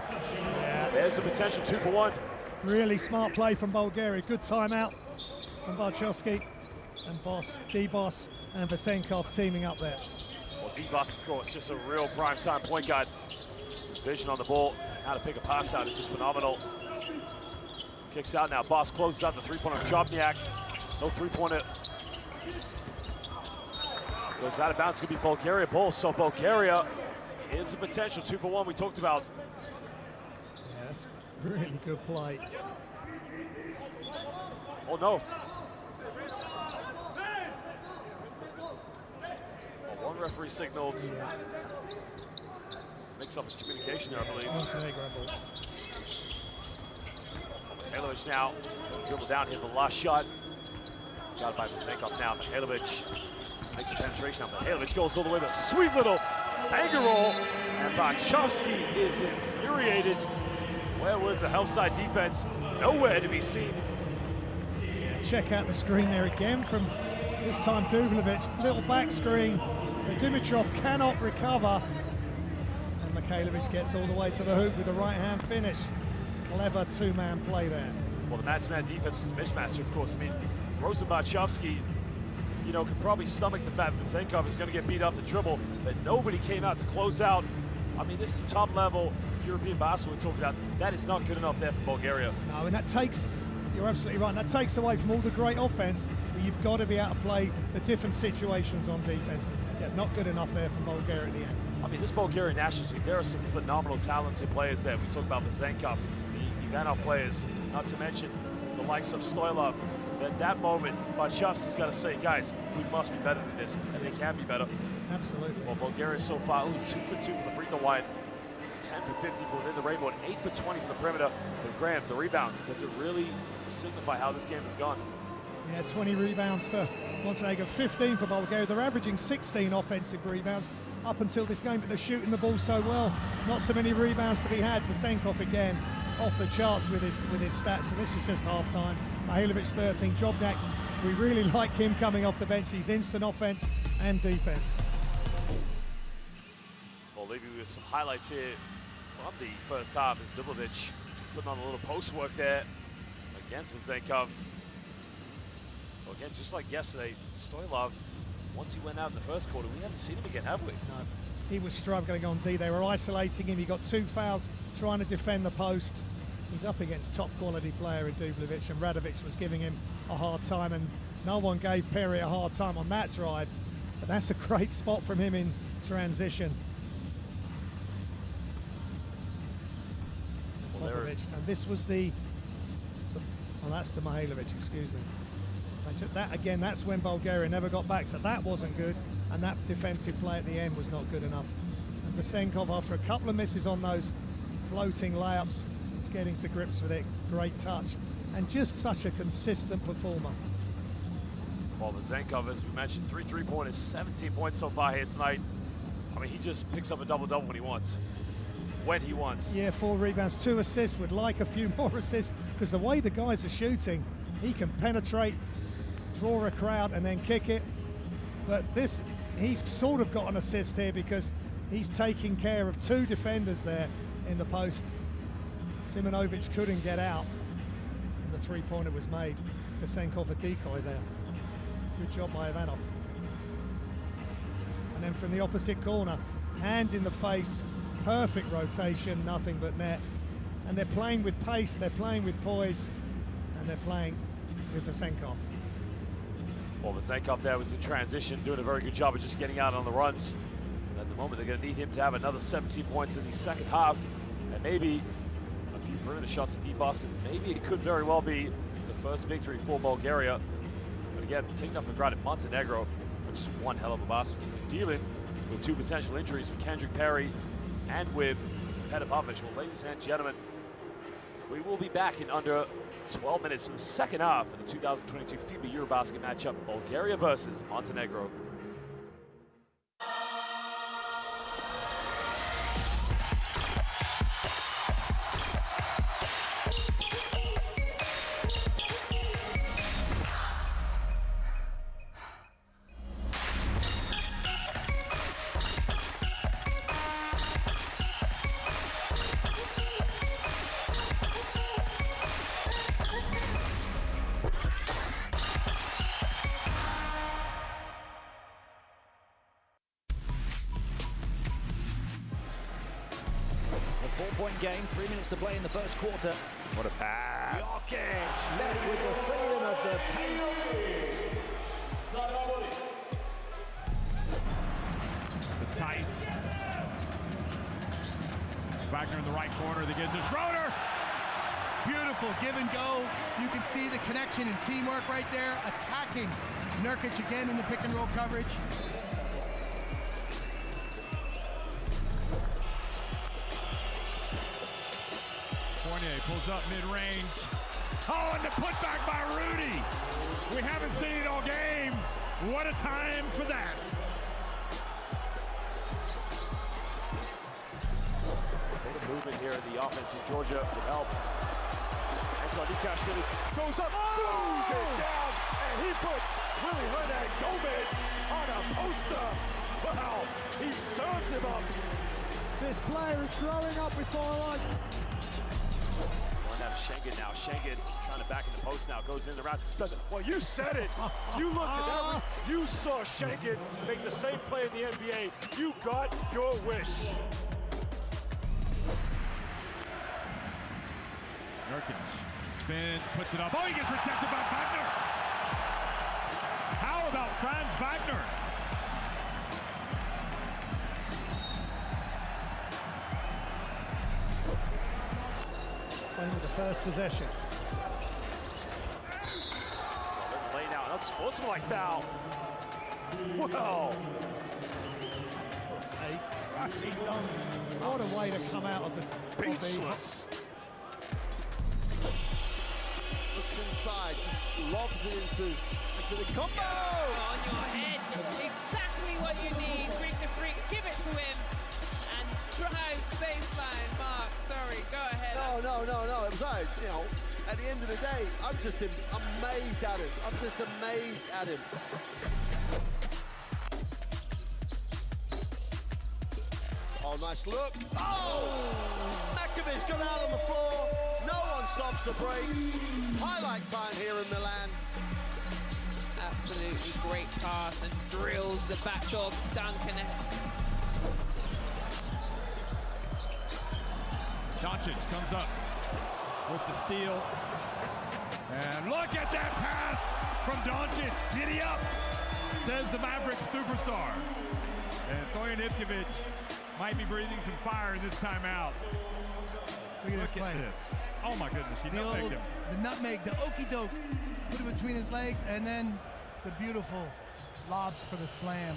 Yeah. There's a potential 2-for-1. Really smart play from Bulgaria. Good timeout from Bachovsky and D-Boss and Vasenkov teaming up there. Well, D-Boss, of course, just a real prime-time point guard. His vision on the ball, how to pick a pass out is just phenomenal. Kicks out now. Boss closes out the three-pointer on Drobniak. No three-pointer. Goes out of bounds. It's going to be Bulgaria ball. So Bulgaria is a potential 2-for-1 we talked about. Yes, really good play. Oh no. Well, one referee signaled. Yeah. It's a mix-up in communication there, I believe. Montenegro ball. Mikhailovic now, so dribble down here for the last shot. Got it by Vasenkov now. Mikhailovic makes a penetration. Now Mikhailovic goes all the way, but sweet little finger roll. And Bachovsky is infuriated. Where was the help side defense? Nowhere to be seen. Check out the screen there again from this time Dublevic. Little back screen that Dimitrov cannot recover. And Mikhailovic gets all the way to the hoop with a right-hand finish. Clever two-man play there. Well, the man-to-man defense was a mismatch, of course. I mean, Rosen Bachovsky, could probably stomach the fact that Vasenkov is going to get beat off the dribble, but nobody came out to close out. I mean, this is top-level European basketball we're talking about. That is not good enough there for Bulgaria. No, and that takes, you're absolutely right, that takes away from all the great offense, but you've got to be able to play the different situations on defense. Yeah, not good enough there from Bulgaria at the end. I mean, this Bulgarian national team, there are some phenomenal talented players there. We talk about Vasenkov. He Ivanov players, not to mention the likes of Stoilov. At that moment, Bachevsky's got to say, guys, we must be better than this, and they can be better. Absolutely. Well, Bulgaria so far only 2 for 2 from the free throw line, 10 for 50 from within the rainbow, and 8 for 20 from the perimeter. But Graham, the rebounds, does it really signify how this game has gone? Yeah, 20 rebounds for Montenegro, 15 for Bulgaria. They're averaging 16 offensive rebounds up until this game, but they're shooting the ball so well. Not so many rebounds to be had. Vesenkov again off the charts with his stats. So this is just half time. Mihailovic 13, Jobnak. We really like him coming off the bench. He's instant offense and defense. Well, leaving you with some highlights here from the first half as Dubovic just putting on a little post work there against Vesenkov. Well, again, just like yesterday, Stoilov, once he went out in the first quarter, we haven't seen him again, have we? No, he was struggling on D. They were isolating him. He got 2 fouls trying to defend the post. He's up against top quality player in Dubovic, and Radovic was giving him a hard time, and no one gave Perry a hard time on that drive. But that's a great spot from him in transition. Well, and this was well, that's to Mihailovic, excuse me. They took that again. That's when Bulgaria never got back, so that wasn't good, and that defensive play at the end was not good enough. And Vesenkov, after a couple of misses on those floating layups, is getting to grips with it. Great touch, and just such a consistent performer. Well, Vesenkov, as we mentioned, 3 3-pointers, 17 points so far here tonight. I mean, he just picks up a double-double when he wants. When he wants. Yeah, 4 rebounds, 2 assists. Would like a few more assists, because the way the guys are shooting, he can penetrate, draw a crowd, and then kick it. But he's sort of got an assist here because he's taking care of 2 defenders there in the post. Simonovic couldn't get out, and the 3-pointer was made. Vesenkov a decoy there. Good job by Ivanov. And then from the opposite corner, hand in the face, perfect rotation, nothing but net. And they're playing with pace, they're playing with poise, and they're playing with Vesenkov. Well, Vesenkov there was in transition, doing a very good job of just getting out on the runs. And at the moment, they're going to need him to have another 17 points in the second half, and maybe a few perimeter shots to beat Boston. Maybe it could very well be the first victory for Bulgaria. But again, taking up for granted Montenegro, which is one hell of a basketball team, dealing with 2 potential injuries with Kendrick Perry and with Petar Popovic. Well, ladies and gentlemen, we will be back in under 12 minutes for the second half of the 2022 FIBA EuroBasket matchup, Bulgaria versus Montenegro. Four-point game, 3 minutes to play in the first quarter. What a pass. Jokic left with the freedom of the paint. The Tice. Wagner in the right corner, they get to Schroeder. Beautiful give and go. You can see the connection and teamwork right there. Attacking Nurkic again in the pick and roll coverage. Fournier pulls up mid-range. Oh, and the putback by Rudy. We haven't seen it all game. What a time for that. A bit of movement here in the offense in Georgia would help. Anton Nikashvili goes up, throws it down, and he puts Willie Hernangomez on a poster. Wow, he serves him up. This player is growing up before our eyes. Going down to Schengen now. Schengen trying to back in the post now. Goes in the round. Does it. Well, you said it. You looked at that one. You saw Schengen make the same play in the NBA. You got your wish. Nurkic spins, puts it up. Oh, he gets protected by Wagner. How about Franz Wagner? Spain with the first possession. Lay now, not sportsmanlike foul. Well. A crashing dunk. What a way to come out of the Speechless. Looks inside, just lobs it into the combo! On your head, exactly what you need. Freak the freak, give it to him, and drive baseline. Mark, sorry, go ahead. No. It was like, you know, at the end of the day, I'm just amazed at him. I'm just amazed at him. Oh, nice look. Oh! Makovic's got out on the floor. No one stops the break. Highlight time here in Milan. Absolutely great pass and drills the backdoor dunk. Doncic comes up with the steal. And look at that pass from Doncic. Giddy up, says the Mavericks superstar. And Stojan Ivkovic might be breathing some fire in this timeout. Look at this play. This. Oh my goodness, he nutmegged him. The nutmeg, the okey doke, put it between his legs, and then the beautiful lobs for the slam.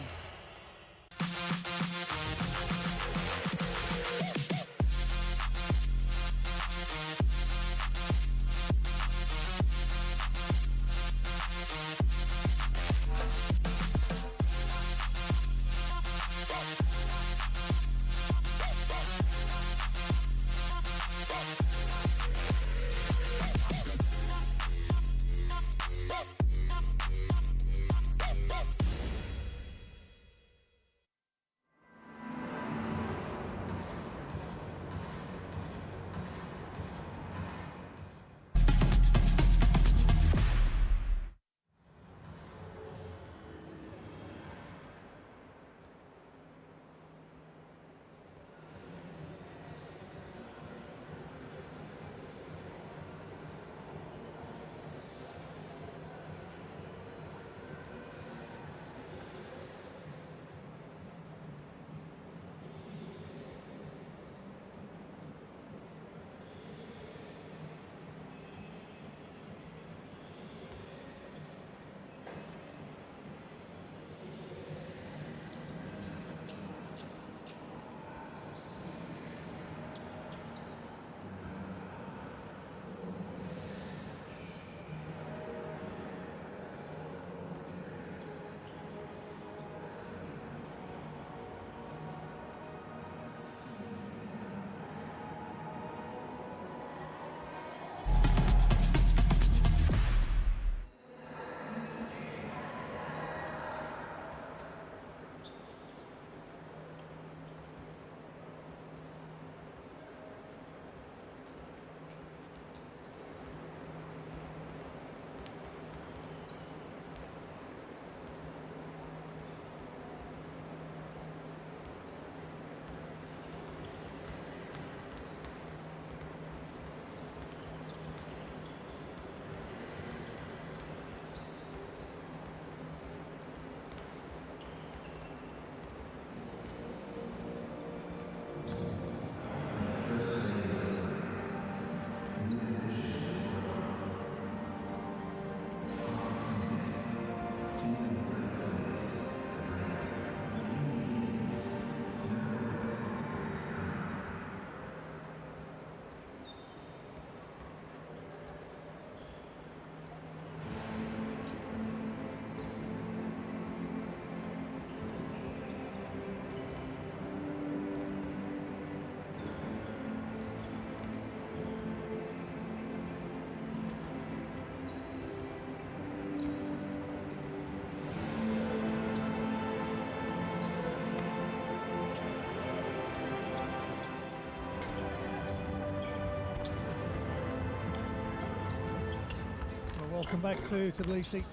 Welcome back to Tbilisi.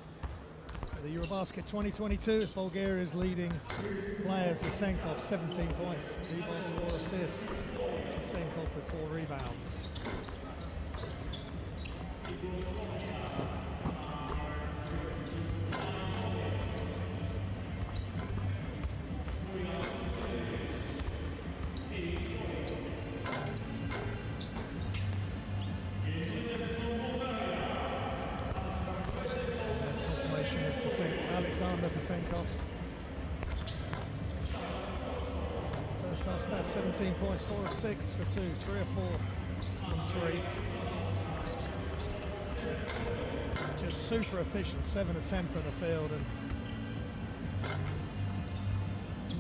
The EuroBasket 2022 is Bulgaria's leading players with Senkov, 17 points, Ribos 4 assists, Senkov with 4 rebounds. rebounder for Senkovs. First half stats, 17 points, 4 of 6 for 2, 3 of 4 from 3. Just super efficient, 7 of 10 from the field, and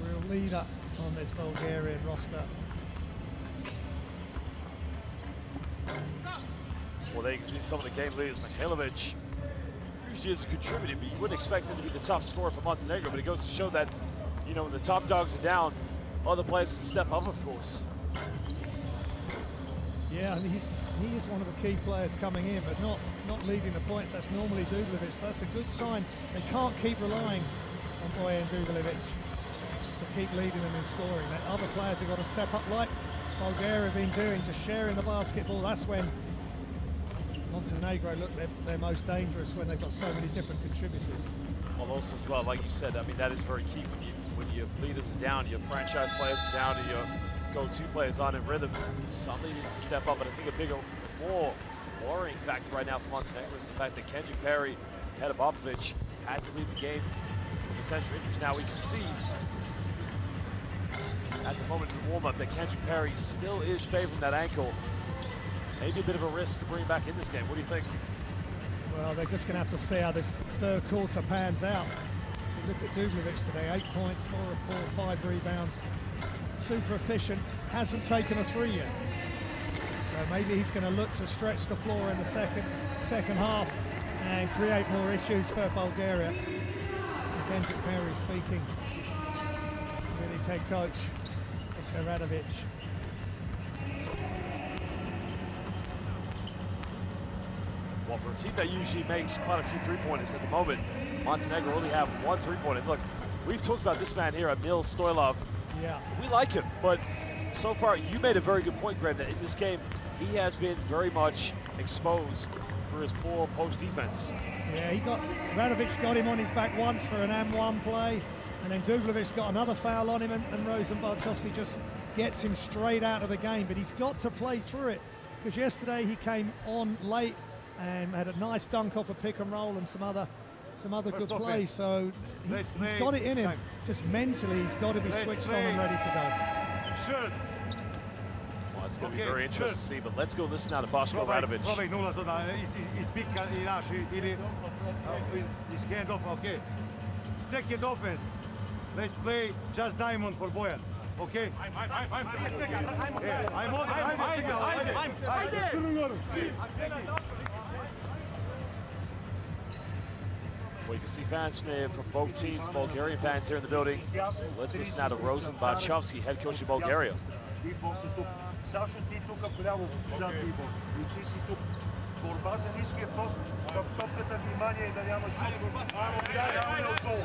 real leader on this Bulgarian roster. Well, there you can see some of the game leaders. Mihailovic usually is a contributor, but you wouldn't expect him to be the top scorer for Montenegro, but it goes to show that, you know, when the top dogs are down, other players can step up, of course. Yeah, and he is one of the key players coming in, but not leading the points. That's normally Dubljevic. So that's a good sign. They can't keep relying on Bojan Dubljevic to keep leading them in scoring. That other players have got to step up, like Bulgaria have been doing, just sharing the basketball. That's when Montenegro look they're most dangerous, when they've got so many different contributors. Well, also as well, like you said, I mean, that is very key. When your leaders are down, your franchise players are down, and your go-to players aren't in rhythm, somebody needs to step up. But I think a bigger, more worrying factor right now for Montenegro is the fact that Kendrick Perry, ahead of Popovic, had to leave the game with potential injuries. Now we can see at the moment in the warm-up that Kendrick Perry still is favoring that ankle. Maybe a bit of a risk to bring him back in this game. What do you think? Well, they're just going to have to see how this third quarter pans out. So look at Dubljevic today, 8 points, 4 of 4, 5 rebounds. Super efficient, hasn't taken a 3 yet. So maybe he's going to look to stretch the floor in the second half and create more issues for Bulgaria. Kendrick Perry speaking with his head coach, Oscar Radovic. Well, for a team that usually makes quite a few three-pointers at the moment, Montenegro only have 1 3-pointer. Look, we've talked about this man here, Emil Stoilov. Yeah. We like him, but so far, you made a very good point, Graham, that in this game, he has been very much exposed for his poor post defense. Yeah, Radovic got him on his back once for an M1 play, and then Dubljevic got another foul on him, and Rosenbarczowski just gets him straight out of the game. But he's got to play through it, because yesterday he came on late and had a nice dunk off a pick and roll and some other good plays. So he's got it in him. Just mentally, he's got to be switched on and ready to go. Shoot. Well, it's going to be very interesting to see, but let's go listen now to Boško Radovic. Probaj 0 za 2, izbika i naš, ili his hand off, okay. Second offense, let's play just diamond for Bojan, okay? I'm Well, you can see fans from both teams, Bulgarian fans here in the building. Let's listen now to Rosenbarczowski, head coach of Bulgaria. Защо ти тук вляво зад Тибор? И ти си тук. Борба за ниския пост, към топката внимание и да няма шут. Няма и отдолу.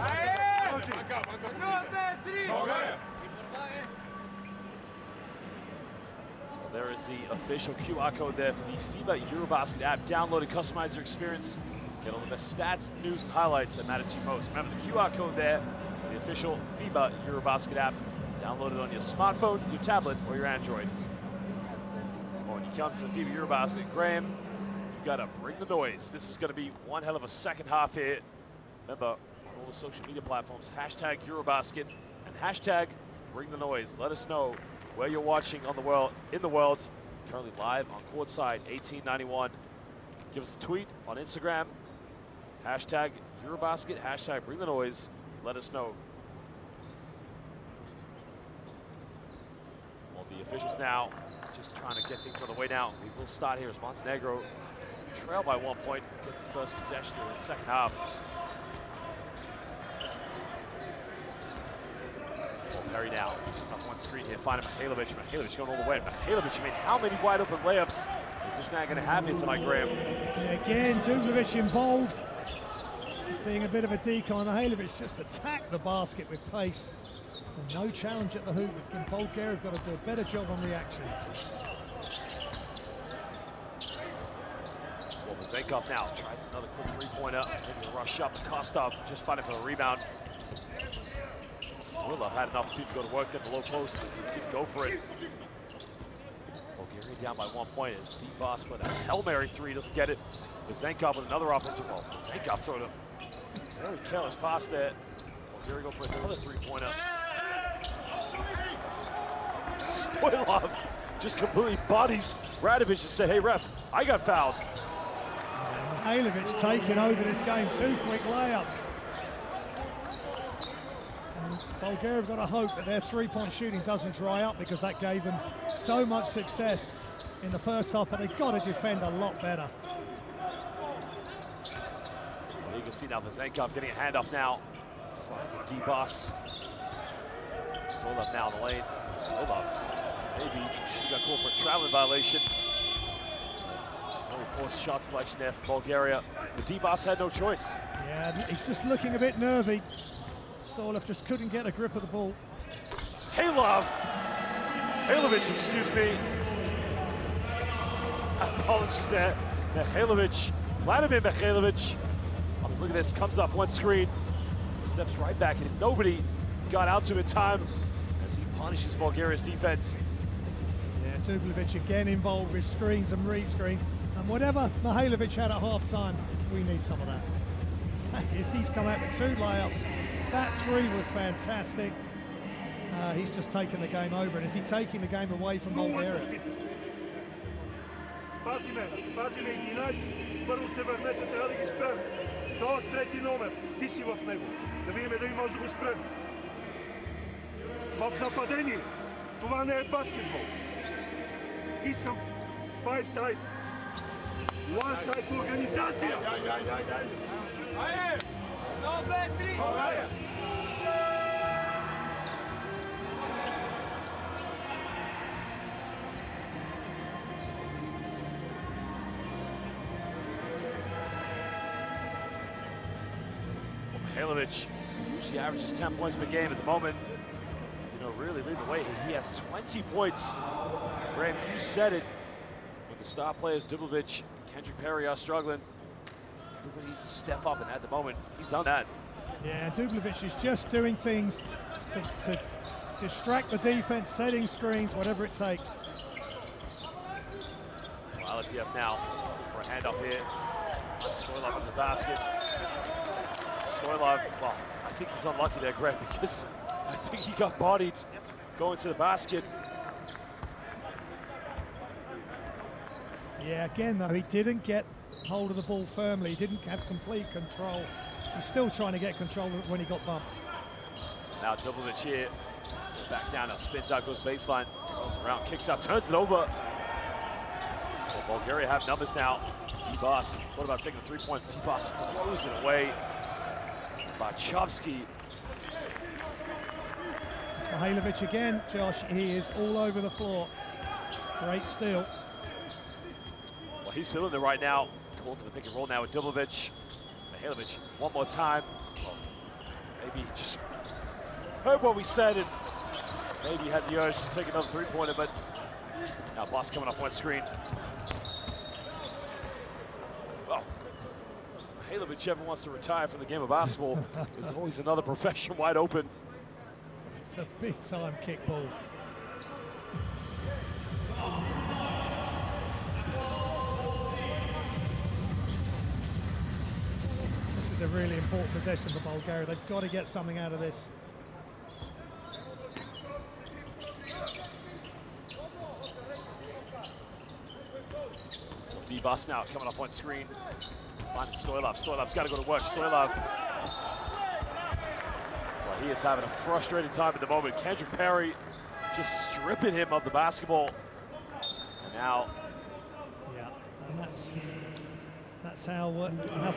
There is the official QR code there for the FIBA EuroBasket app. Download and customize your experience. Get all the best stats, news, and highlights that matter to you most. Remember the QR code there, the official FIBA EuroBasket app. Download it on your smartphone, your tablet, or your Android. When you come to the FIBA EuroBasket, Graham, you gotta bring the noise. This is gonna be one hell of a second half here. Remember, on all the social media platforms, hashtag EuroBasket and hashtag bring the noise. Let us know where you're watching in the world. Currently live on courtside 1891. Give us a tweet on Instagram. Hashtag EuroBasket, hashtag bring the noise. Let us know. Well, the officials now just trying to get things on the way now. We will start here as Montenegro trail by 1 point. Get the first possession in the second half. Well, Perry now up one screen here, finding Mihailovic. Mihailovic going all the way. Mihailovic, I mean, how many wide open layups is this man going to have here tonight, Graham? Yeah, again, Dubljevic involved. Just being a bit of a decoy. Mihailovic just attacked the basket with pace. And no challenge at the hoop. Again, Bulgaria have got to do a better job on reaction. Well, Zenkov now tries another quick three-pointer. Maybe a rush up. Kostov just fighting for the rebound. Stoilov had an opportunity to go to work at the low post. Didn't go for it. Bulgaria down by 1 point as deep boss for that Hail Mary three, doesn't get it. But Zenkov with another offensive ball. Zenkov throwing a very careless pass there. Here we go for another three-pointer. Stoilov just completely bodies Radovic and said, hey ref, I got fouled. Mihailovic taking over this game, 2 quick layups. And Bulgaria have got to hope that their three-point shooting doesn't dry up, because that gave them so much success in the first half, but they've got to defend a lot better. Well, you can see now Vezenkov getting a handoff now. Finding D-Boss. Stoilov now in the lane. Stoilov, maybe she got called for a traveling violation. No forced shot selection there for Bulgaria. But D-Boss had no choice. Yeah, he's just looking a bit nervy. Stoilov just couldn't get a grip of the ball. Mihailovic, excuse me. Apologies there. Mihailovic, Vladimir Mihailovic. I mean, look at this, comes off one screen, steps right back, and nobody got out to him in time as he punishes Bulgaria's defense. Yeah, Dubljevic again involved with screens and re-screens. And whatever Mihailovic had at half-time, we need some of that. He's come out with 2 layups. That 3 was fantastic. He's just taken the game over. And is he taking the game away from Bulgaria? Пази ме 11, първо се върнете, трябва да ги спрем. Този трети номер, ти си в него. Да видим дали може да го спрем. В нападение, това не е баскетбол. Искам 5-side, 1-side организация. Айде! Едно, две, три! Mihailovic usually averages 10 points per game at the moment. You know, really leading the way. He has 20 points. Graham, you said it. When the star players, Dubljevic, Kendrick Perry are struggling, everybody needs to step up, and at the moment, he's done that. Yeah, Dubljevic is just doing things to distract the defense, setting screens, whatever it takes. Malakiev now for a handoff here. Stoilov in the basket. Stoilov, well, I think he's unlucky there, Greg, because I think he got bodied going to the basket. Yeah, again though, he didn't get hold of the ball firmly. He didn't have complete control. He's still trying to get control when he got bumped. Now Dubljevic here, back down, now spins out, goes baseline, goes around, kicks out, turns it over. Well, Bulgaria have numbers now. D-Boss, what about taking the three-point? D-Boss throws it away. Bachovsky. It's Mihailovic again, Josh. He is all over the floor. Great steal. Well, he's feeling it right now. Called for the pick and roll now with Dubljevic. Mihailovic, one more time. Well, maybe he just heard what we said and maybe he had the urge to take another three-pointer, but now Boss coming off one screen. Well, Mihailovic ever wants to retire from the game of basketball, there's always another profession wide open. It's a big-time kickball. This is a really important possession for Bulgaria. They've got to get something out of this. D-Boss now coming off one screen. Finding Stoilov. Stoilov's got to go to work. Stoilov. Well, he is having a frustrating time at the moment. Kendrick Perry just stripping him of the basketball. And now. Yeah, and that's how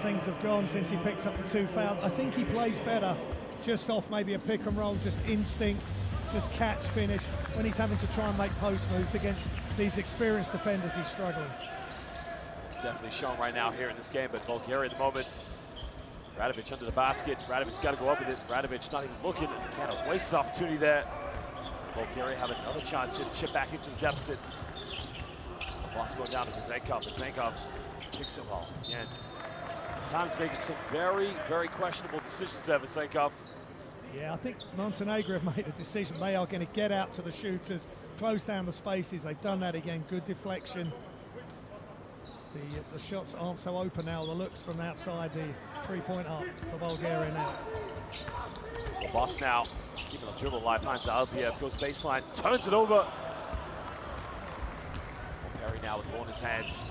things have gone since he picked up the 2 fouls. I think he plays better just off maybe a pick and roll, just instinct, just catch finish. When he's having to try and make post moves against these experienced defenders, he's struggling. Definitely shown right now here in this game, but Bulgaria at the moment. Radovic under the basket. Radovic's got to go up with it. Radovic not even looking. Kind of wasted opportunity there. Bulgaria have another chance here to chip back into the deficit. Boss going down to Vezenkov. Vezenkov kicks it well. Again, at times making some very, very questionable decisions there, Vezenkov. Yeah, I think Montenegro have made a decision. They are going to get out to the shooters, close down the spaces. They've done that again. Good deflection. The shots aren't so open now. The looks from outside the three-point arc for Bulgaria now. Boss now, keeping the dribble alive, finds Alpiev, goes baseline, turns it over. Perry now with the ball in his hands.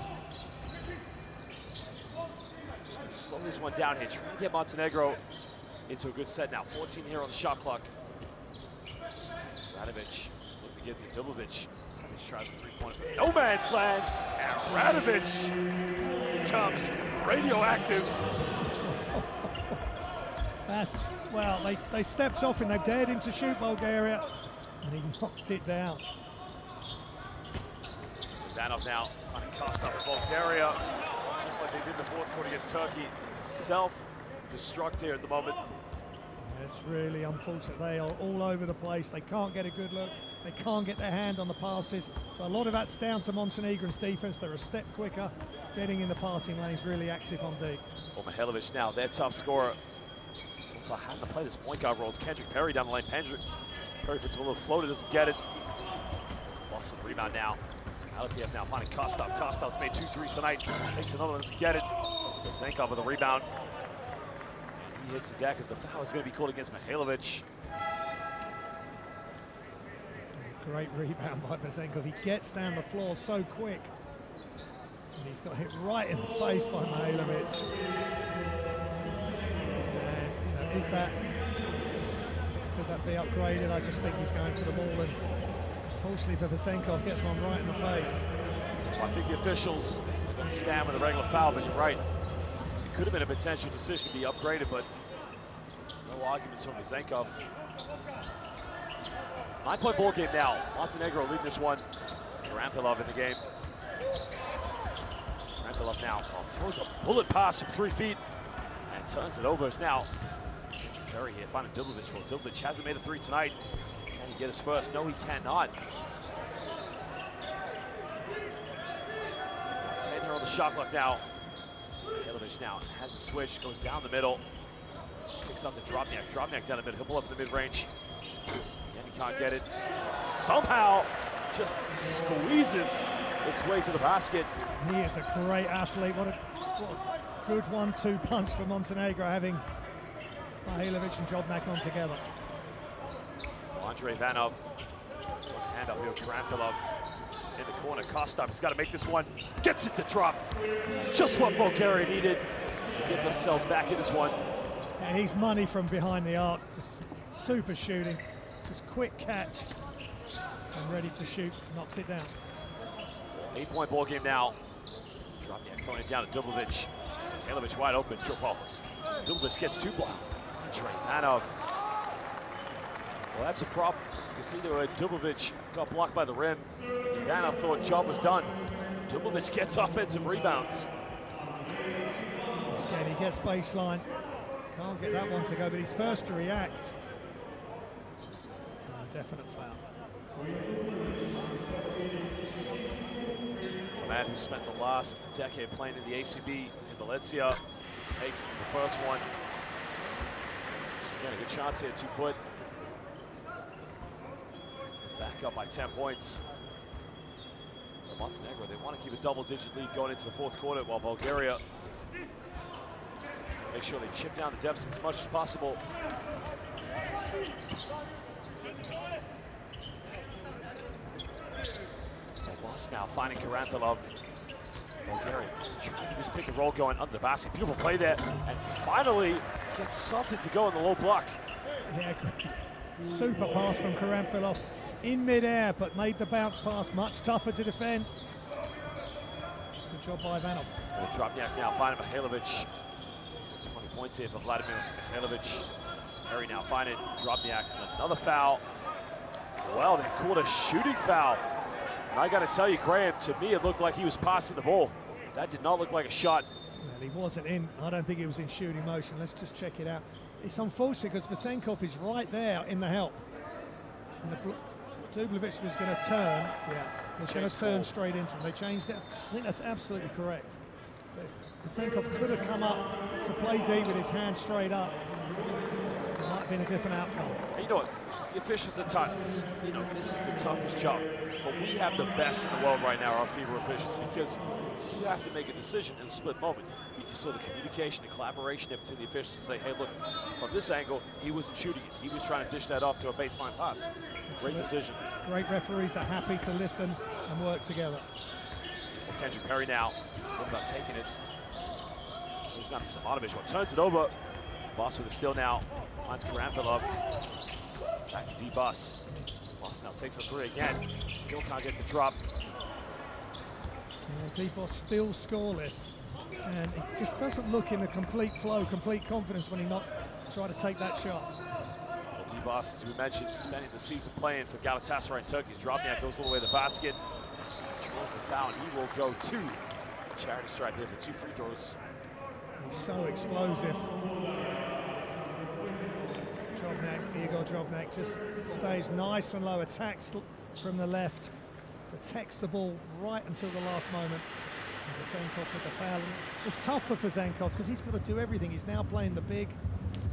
Just going to slow this one down here, trying to get Montenegro into a good set now. 14 here on the shot clock. Radovic looking to get to Dubovic. Radovic tries a three-pointer. No man's land, and Radovic becomes radioactive. Well, they stepped off and they dared him to shoot Bulgaria, and he knocked it down. Ivanov now trying to cast up Bulgaria, just like they did in the fourth quarter against Turkey. Self-destruct here at the moment. It's really unfortunate. They are all over the place. They can't get a good look. They can't get their hand on the passes. But a lot of that's down to Montenegro's defense. They're a step quicker, getting in the passing lanes, really active on D. Well, Mihailovic now, their top scorer. So far, having to play this point guard roles. Kendrick Perry down the lane. Perry puts a little floater, doesn't get it. Lost the rebound now. Alpiev now finding Kostov. Kostov's made 2 threes tonight. Takes another one, doesn't get it. Vesenkov with a rebound. And he hits the deck as the foul is going to be called against Mihailovic. Great rebound by Vesenkov. He gets down the floor so quick. And he's got hit right in the face by Mihailovic. And, could that be upgraded? I just think he's going for the ball, and unfortunately for Vesenkov, gets one right in the face. Well, I think the officials are going to stand with a regular foul, but you're right. It could have been a potential decision to be upgraded, but no arguments from Vesenkov. 9-point ball game now. Montenegro leading this one. It's Karamfilov in the game. Karamfilov now throws a bullet pass from 3 feet and turns it over. It's now Perry here finding Dubovic. Well, Dubovic hasn't made a 3 tonight. Can he get his first? No, he cannot. Staying here on the shot clock now. Mihailovic now has a switch, goes down the middle. Picks up to Drobnjak. Drobnjak down the middle. He'll pull up in the mid-range. Again, he can't get it. Somehow just squeezes its way to the basket. He is a great athlete. What a good 1-2 punch for Montenegro, having Mihailovic and Drobnjak on together. Andre Ivanov, hand up here with Karamfilov in the corner. Kostov, he's got to make this one. Gets it to drop. Just what Bulgaria needed to get themselves back in this one. Yeah, he's money from behind the arc. Just super shooting. Just quick catch and ready to shoot. Knocks it down. 8-point ball game now. Drobnjak throwing it down to Dubovic. Mihailovic wide open. Dubovic gets 2 blocks. Andre Ivanov. Well, that's a problem. You see there, Dubovic got blocked by the rim. Ivanov thought job was done. Dubovic gets offensive rebounds. Again, he gets baseline. Can't get that one to go, but he's first to react. Definite foul. A man who spent the last decade playing in the ACB in Valencia takes the first one. Again, a good chance here to put back up by 10 points. Montenegro, they want to keep a double-digit lead going into the fourth quarter, while Bulgaria make sure they chip down the deficit as much as possible. Boss now finding Karamfilov. Bulgaria trying to get this pick and roll going under the basket. Beautiful play there, and finally gets something to go in the low block. Yeah, super pass from Karamfilov in midair, but made the bounce pass much tougher to defend. Good job by Ivanov. Well, Drobnjak now finding Mihailovic. 20 points here for Vladimir Mihailovic. Perry now finding Drobnjak, and another foul. Well, they've called a shooting foul. And I got to tell you, Graham, to me it looked like he was passing the ball. That did not look like a shot. Well, he wasn't in. I don't think he was in shooting motion. Let's just check it out. It's unfortunate because Vesenkov is right there in the help. And Dubovic was going to turn. Yeah, was going to turn straight into him. They changed it. I think that's absolutely correct. Vesenkov could have come up to play deep with his hand straight up. It might have been a different outcome. know what? The officials at times, you know, this is the toughest job. But we have the best in the world right now, our FIBA officials, because you have to make a decision in a split moment. You saw the communication and collaboration between the officials to say, hey, look, from this angle, he wasn't shooting it. He was trying to dish that off to a baseline pass. Great decision. Great referees are happy to listen and work together. Well, Kendrick Perry now, thought about taking it. He's not Simonovic, well, turns it over. Boss with a steal now, finds Karamfilov. Back to D-Bus. Boss now takes a three again. Still can't get the drop. Yeah, D-Bus still scoreless. And it just doesn't look in a complete flow, complete confidence when he not try to take that shot. Well, D-Bus, as we mentioned, spending the season playing for Galatasaray in Turkey. His Drobnjak goes all the way to the basket. Draws the foul, and he will go to charity stripe here for 2 free throws. He's so explosive. Drobnjak, Igor Drobnjak just stays nice and low, attacks from the left, protects the ball right until the last moment. Vezenkov with the foul. It's tough for Vezenkov because he's got to do everything. He's now playing the big.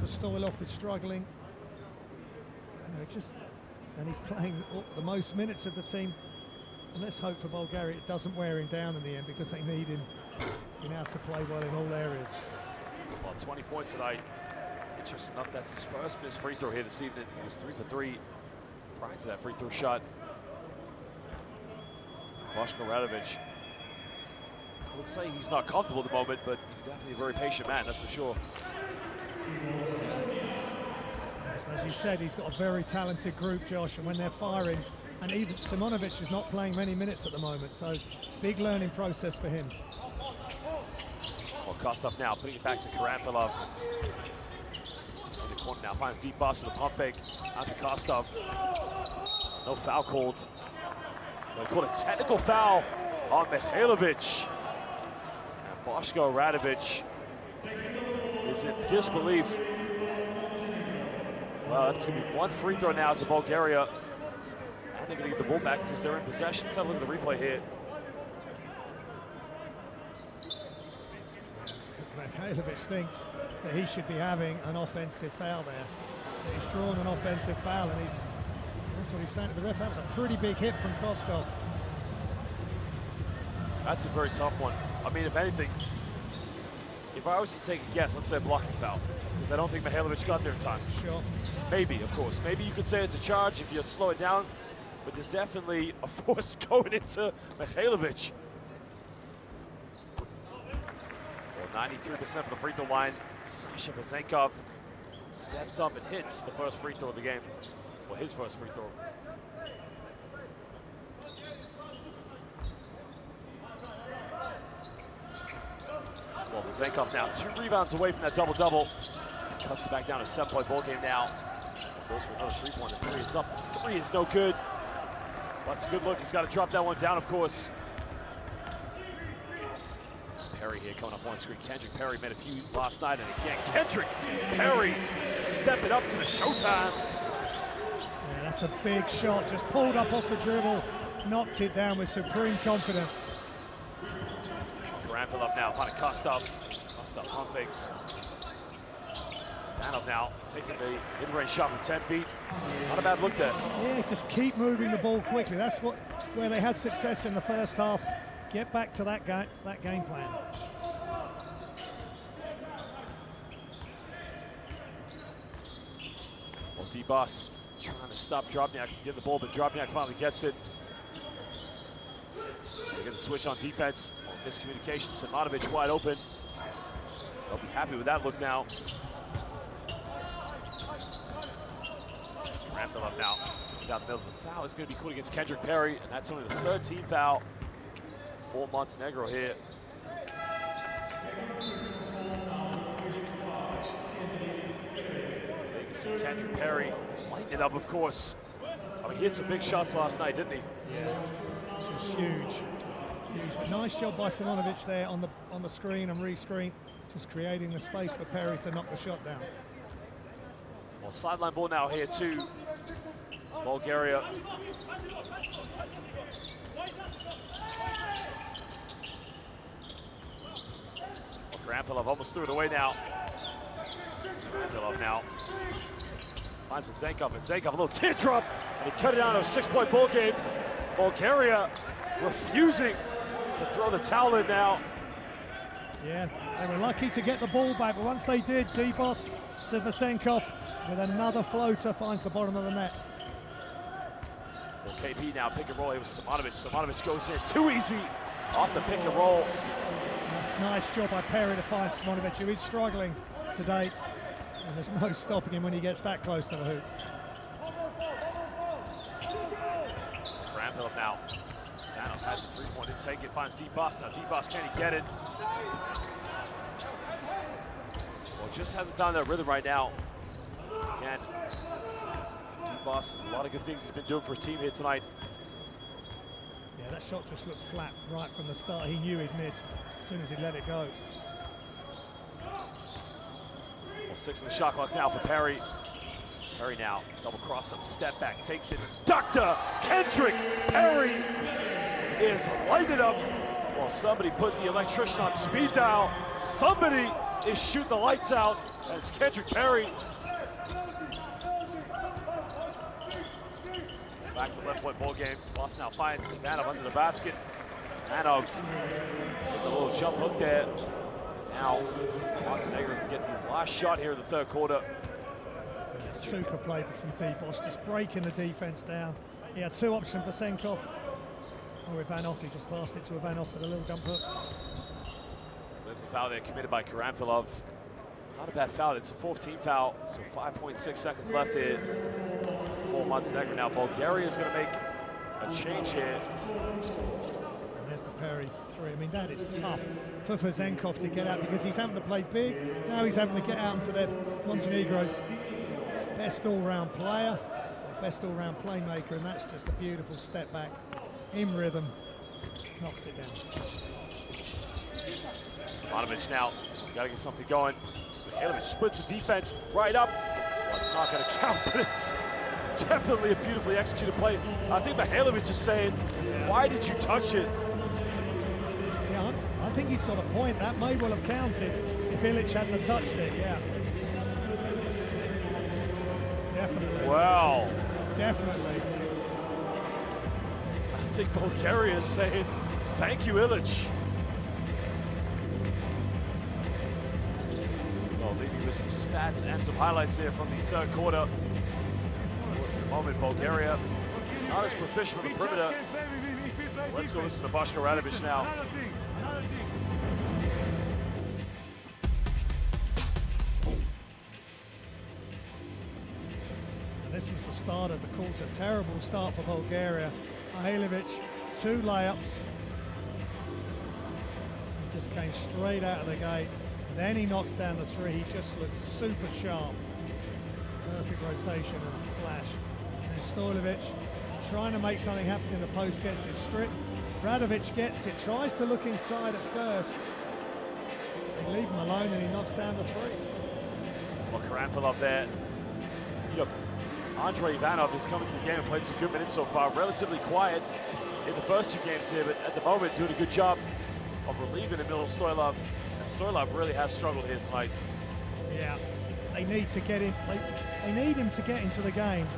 Stoilov is struggling. You know, and he's playing the most minutes of the team. And let's hope for Bulgaria it doesn't wear him down in the end, because they need him now to play well in all areas. Well, 20 points tonight. Interesting enough, that's his first missed free throw here this evening. He was 3 for 3 prior to that free throw shot. Boško Radović, I would say he's not comfortable at the moment, but he's definitely a very patient man, that's for sure. As you said, he's got a very talented group, Josh, and when they're firing, and even Simonovic is not playing many minutes at the moment, so big learning process for him. Well, Kostov now putting it back to Karamfilov. In the corner now, finds deep bust with a pump fake out to Kostov. No foul called. They called a technical foul on Mihailovic. And Boško Radović is in disbelief. Well, that's going to be 1 free throw now to Bulgaria. And they're going to get the ball back because they're in possession. Let's have a look at the replay here. Mihailovic thinks that he should be having an offensive foul there. He's drawn an offensive foul, and that's what he's saying to the ref. That was a pretty big hit from Kostov. That's a very tough one. I mean, if anything, if I was to take a guess, let's say a blocking foul, because I don't think Mihailovic got there in time. Sure. Maybe, of course. Maybe you could say it's a charge if you slow it down, but there's definitely a force going into Mihailovic. 93% for the free throw line. Sasha Vezenkov steps up and hits the first free throw of the game. Well, his first free throw. Well, Vezenkov now 2 rebounds away from that double-double. Cuts it back down to a 7-point ball game now. Goes for another 3-pointer. 3 is up. The 3 is no good. That's a good look. He's got to drop that one down, of course. Perry here coming up on screen. Kendrick Perry made a few last night, and again, Kendrick Perry stepping up to the showtime. Yeah, that's a big shot. Just pulled up off the dribble, knocked it down with supreme confidence. Ramping up now, finding Kostov. Kostov pump fakes. Danov now taking the in-range shot from 10 feet. Not a bad look there. Yeah, just keep moving the ball quickly. That's where they had success in the first half. Get back to that game plan. Well, D-Bus trying to stop Drobnjak from getting the ball, but Drobnjak finally gets it. They're going to switch on defense. Miscommunication, Simonovic wide open. They'll be happy with that look now. Rampilov now down the middle of the foul. It's going to be called against Kendrick Perry, and that's only the 3rd team foul for Montenegro here. You can see Kendrick Perry lighting it up, of course. I mean, he hit some big shots last night, didn't he? Yeah, this was huge. Nice job by Simonovic there on the screen and re-screen, just creating the space for Perry to knock the shot down. Well, sideline ball now here to Bulgaria. Well, Karamfilov almost threw it away now. Karamfilov now Finds Vesenkov, and Vesenkov, a little teardrop, and he cut it down to a 6-point ball game. Bulgaria refusing to throw the towel in now. Yeah, they were lucky to get the ball back, but once they did, D-Boss to Vesenkov with another floater finds the bottom of the net. Well, KP now pick and roll here with Simonovic. Simonovic goes in too easy off the pick and roll. Nice job by Perry to find Simonovic, who is struggling today, and there's no stopping him when he gets that close to the hoop. Granville now. Vanov has the three-point intake. It finds D-Boss. Now D-Boss, can he get it? Well, just hasn't found that rhythm right now. Again, D-Boss has a lot of good things he's been doing for his team here tonight. Yeah, that shot just looked flat right from the start. He knew he'd missed as soon as he let it go. Well, 6 in the shot clock now for Perry. Perry now, double cross him, step back, takes it. Dr. Kendrick Perry is lighted up. Well, somebody put the electrician on speed dial. Somebody is shooting the lights out. And it's Kendrick Perry. Back to 11-point ball game. Boss now finds Ivanov under the basket. Ivanov with a little jump hook there. Now Montenegro can get the last shot here in the third quarter. Super play from D-Boss, just breaking the defense down. He had two options for Vesenkov or Ivanov. He just passed it to Ivanov with a little jump hook. There's a foul there committed by Karanfilov. Not a bad foul. It's a 4th team foul, so 5.6 seconds left here for Montenegro. Now Bulgaria is going to make a change here. And there's the Perry three. I mean, that is tough for Vesenkov to get out because he's having to play big. Now he's having to get out into their Montenegro's best all-round player, best all-round playmaker, and that's just a beautiful step back in rhythm. Knocks it down. Simonovic now, got to get something going. Mihailovic splits the defense right up. Well, it's not going to count, but it's definitely a beautifully executed play. I think Mihailovic is saying, why did you touch it? Yeah, I think he's got a point. That may well have counted if Ilic hadn't touched it, yeah. Definitely. Wow. Definitely. I think Bulgaria is saying, thank you, Ilic. Well, leaving with some stats and some highlights here from the third quarter. Of course, in a moment, Bulgaria not as proficient on the perimeter. Let's go listen to Boško Radović now. This was the start of the quarter. Terrible start for Bulgaria. Mihailovic, 2 layups. Just came straight out of the gate. Then he knocks down the 3. He just looked super sharp. Perfect rotation and splash. And Stojlovic trying to make something happen in the post, gets it stripped. Radović gets it, tries to look inside at first. They leave him alone and he knocks down the 3. Well, Karanfilov there. You know, Andrei Ivanov has come into the game and played some good minutes so far. Relatively quiet in the first 2 games here, but at the moment doing a good job of relieving the middle of Stoilov. And Stoilov really has struggled here tonight. Yeah, they need to get in. They need him to get into the game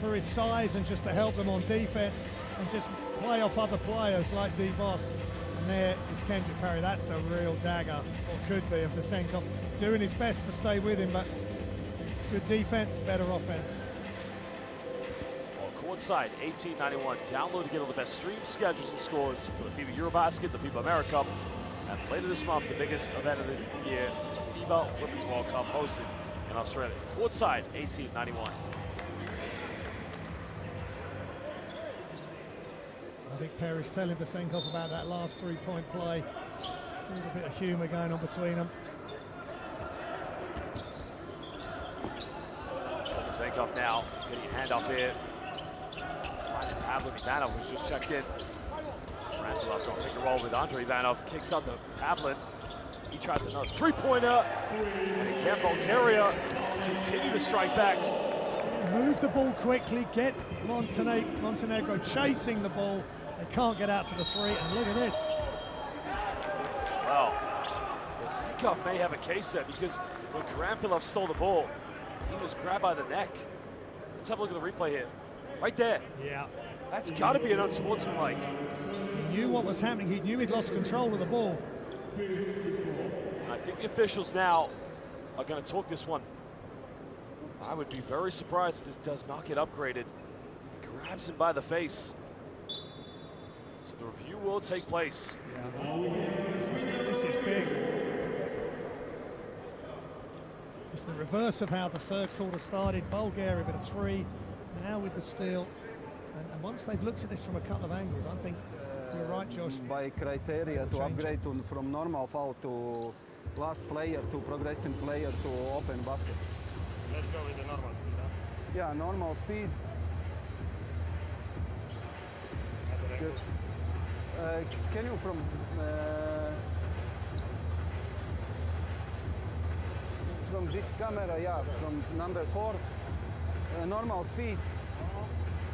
for his size and just to help them on defense and just play off other players like D-Boss. And there is Kendrick Perry. That's a real dagger, or could be, of Vesenkov doing his best to stay with him, but good defense, better offense. Well, courtside 1891. Download to get all the best stream schedules and scores for the FIBA EuroBasket, the FIBA America Cup, and later this month, the biggest event of the year, FIBA Women's World Cup, hosted in Australia. Courtside 1891. I think Perry's telling Vesenkov about that last 3-point play. A little bit of humour going on between them. Vesenkov now getting a handoff here. Finding Pavlin. Ivanov who's just checked in. Karanfilov going pick and roll with Andrei Ivanov. Kicks out to Pavlin. He tries another 3-pointer. And again, Bulgaria continue to strike back. Move the ball quickly, get Montenegro chasing the ball. They can't get out to the 3, and look at this. Well, Zenkov may have a case there because when Karamfilov stole the ball, he was grabbed by the neck. Let's have a look at the replay here. Right there. Yeah. That's got to be an unsportsmanlike. He knew what was happening. He knew he'd lost control of the ball. And I think the officials now are going to talk this one. I would be very surprised if this does not get upgraded. He grabs him by the face. So the review will take place. Yeah. This is big. It's the reverse of how the third quarter started. Bulgaria with a 3, now with the steal. And once they've looked at this from a couple of angles, I think you're right, Josh. By criteria to upgrade from normal foul to last player to progressing player to open basket. Let's go with the normal speed, huh? Yeah, normal speed. Just, can you from this camera, yeah, from number 4, normal speed.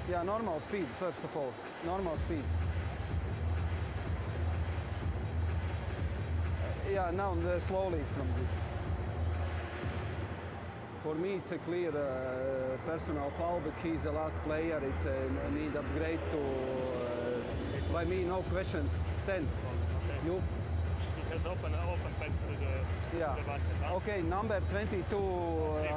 Yeah, normal speed, first of all, normal speed. Yeah, now slowly from this. For me, it's a clear personal foul, but he's the last player. It's a need upgrade to, by me, no questions, 10. Okay. You? He has open path to the basket. Huh? Okay, number 22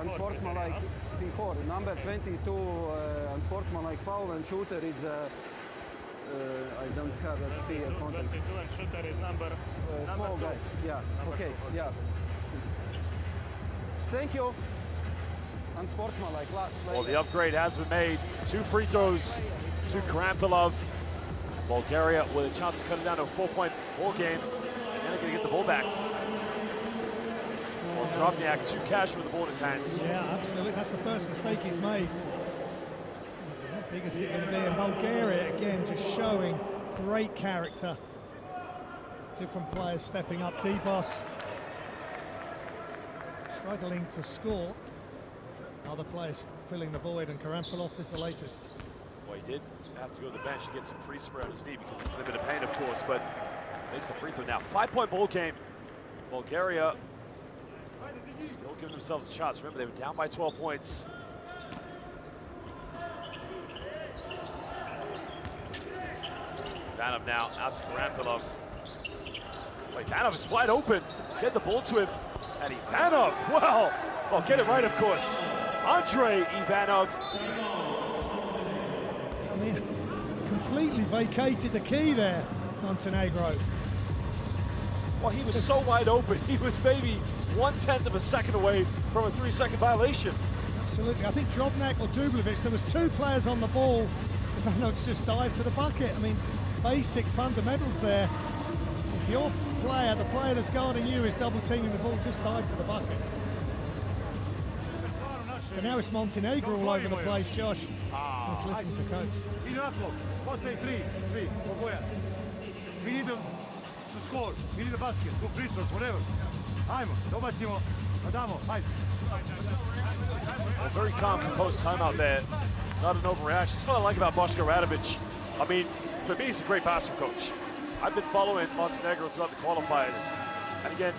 unsportsmanlike C4. Number 22 unsportsmanlike foul and shooter is I don't have a C contact. 22 and shooter is number small guy. Yeah. Number okay. 2. Yeah. Thank you. Unsportsmanlike last play. Well, the upgrade has been made. 2 free throws to Karamfilov. Bulgaria with a chance to cut it down to a 4-point ball game. And they're going to get the ball back. Well, Drobniak too cash with the ball in his hands. Yeah, absolutely. That's the first mistake he's made. How big is it going to be? And Bulgaria, again, just showing great character. Different players stepping up. Dibos struggling to score. Other players filling the void, and Karamfilov is the latest. Well, he did have to go to the bench and get some free spray on his knee because he's in a bit of pain, of course, but makes the free throw now. 5-point ball game. Bulgaria still giving themselves a chance. Remember, they were down by 12 points. Ivanov now out to Karamfilov. Ivanov is wide open. Get the ball to him. And Ivanov, well, get it right, of course. Andre Ivanov. I mean, completely vacated the key there, Montenegro. Well, he was so wide open. He was maybe 1/10 of a second away from a 3-second violation. Absolutely. I think Drobniak or Dublevic, there was 2 players on the ball. Ivanov's just dived to the bucket. I mean, basic fundamentals there. If your player, the player that's guarding you, is double teaming the ball, just dive to the bucket. So now it's Montenegro all over the place, Josh. Let's listen to coach. We need them to score. We need a basket, 2 free throws, whatever. Ajmo, dobacimo, damo, ajde. A very calm, composed timeout there. Not an overreaction. That's what I like about Boško Radović. I mean, for me, he's a great basketball coach. I've been following Montenegro throughout the qualifiers. And again,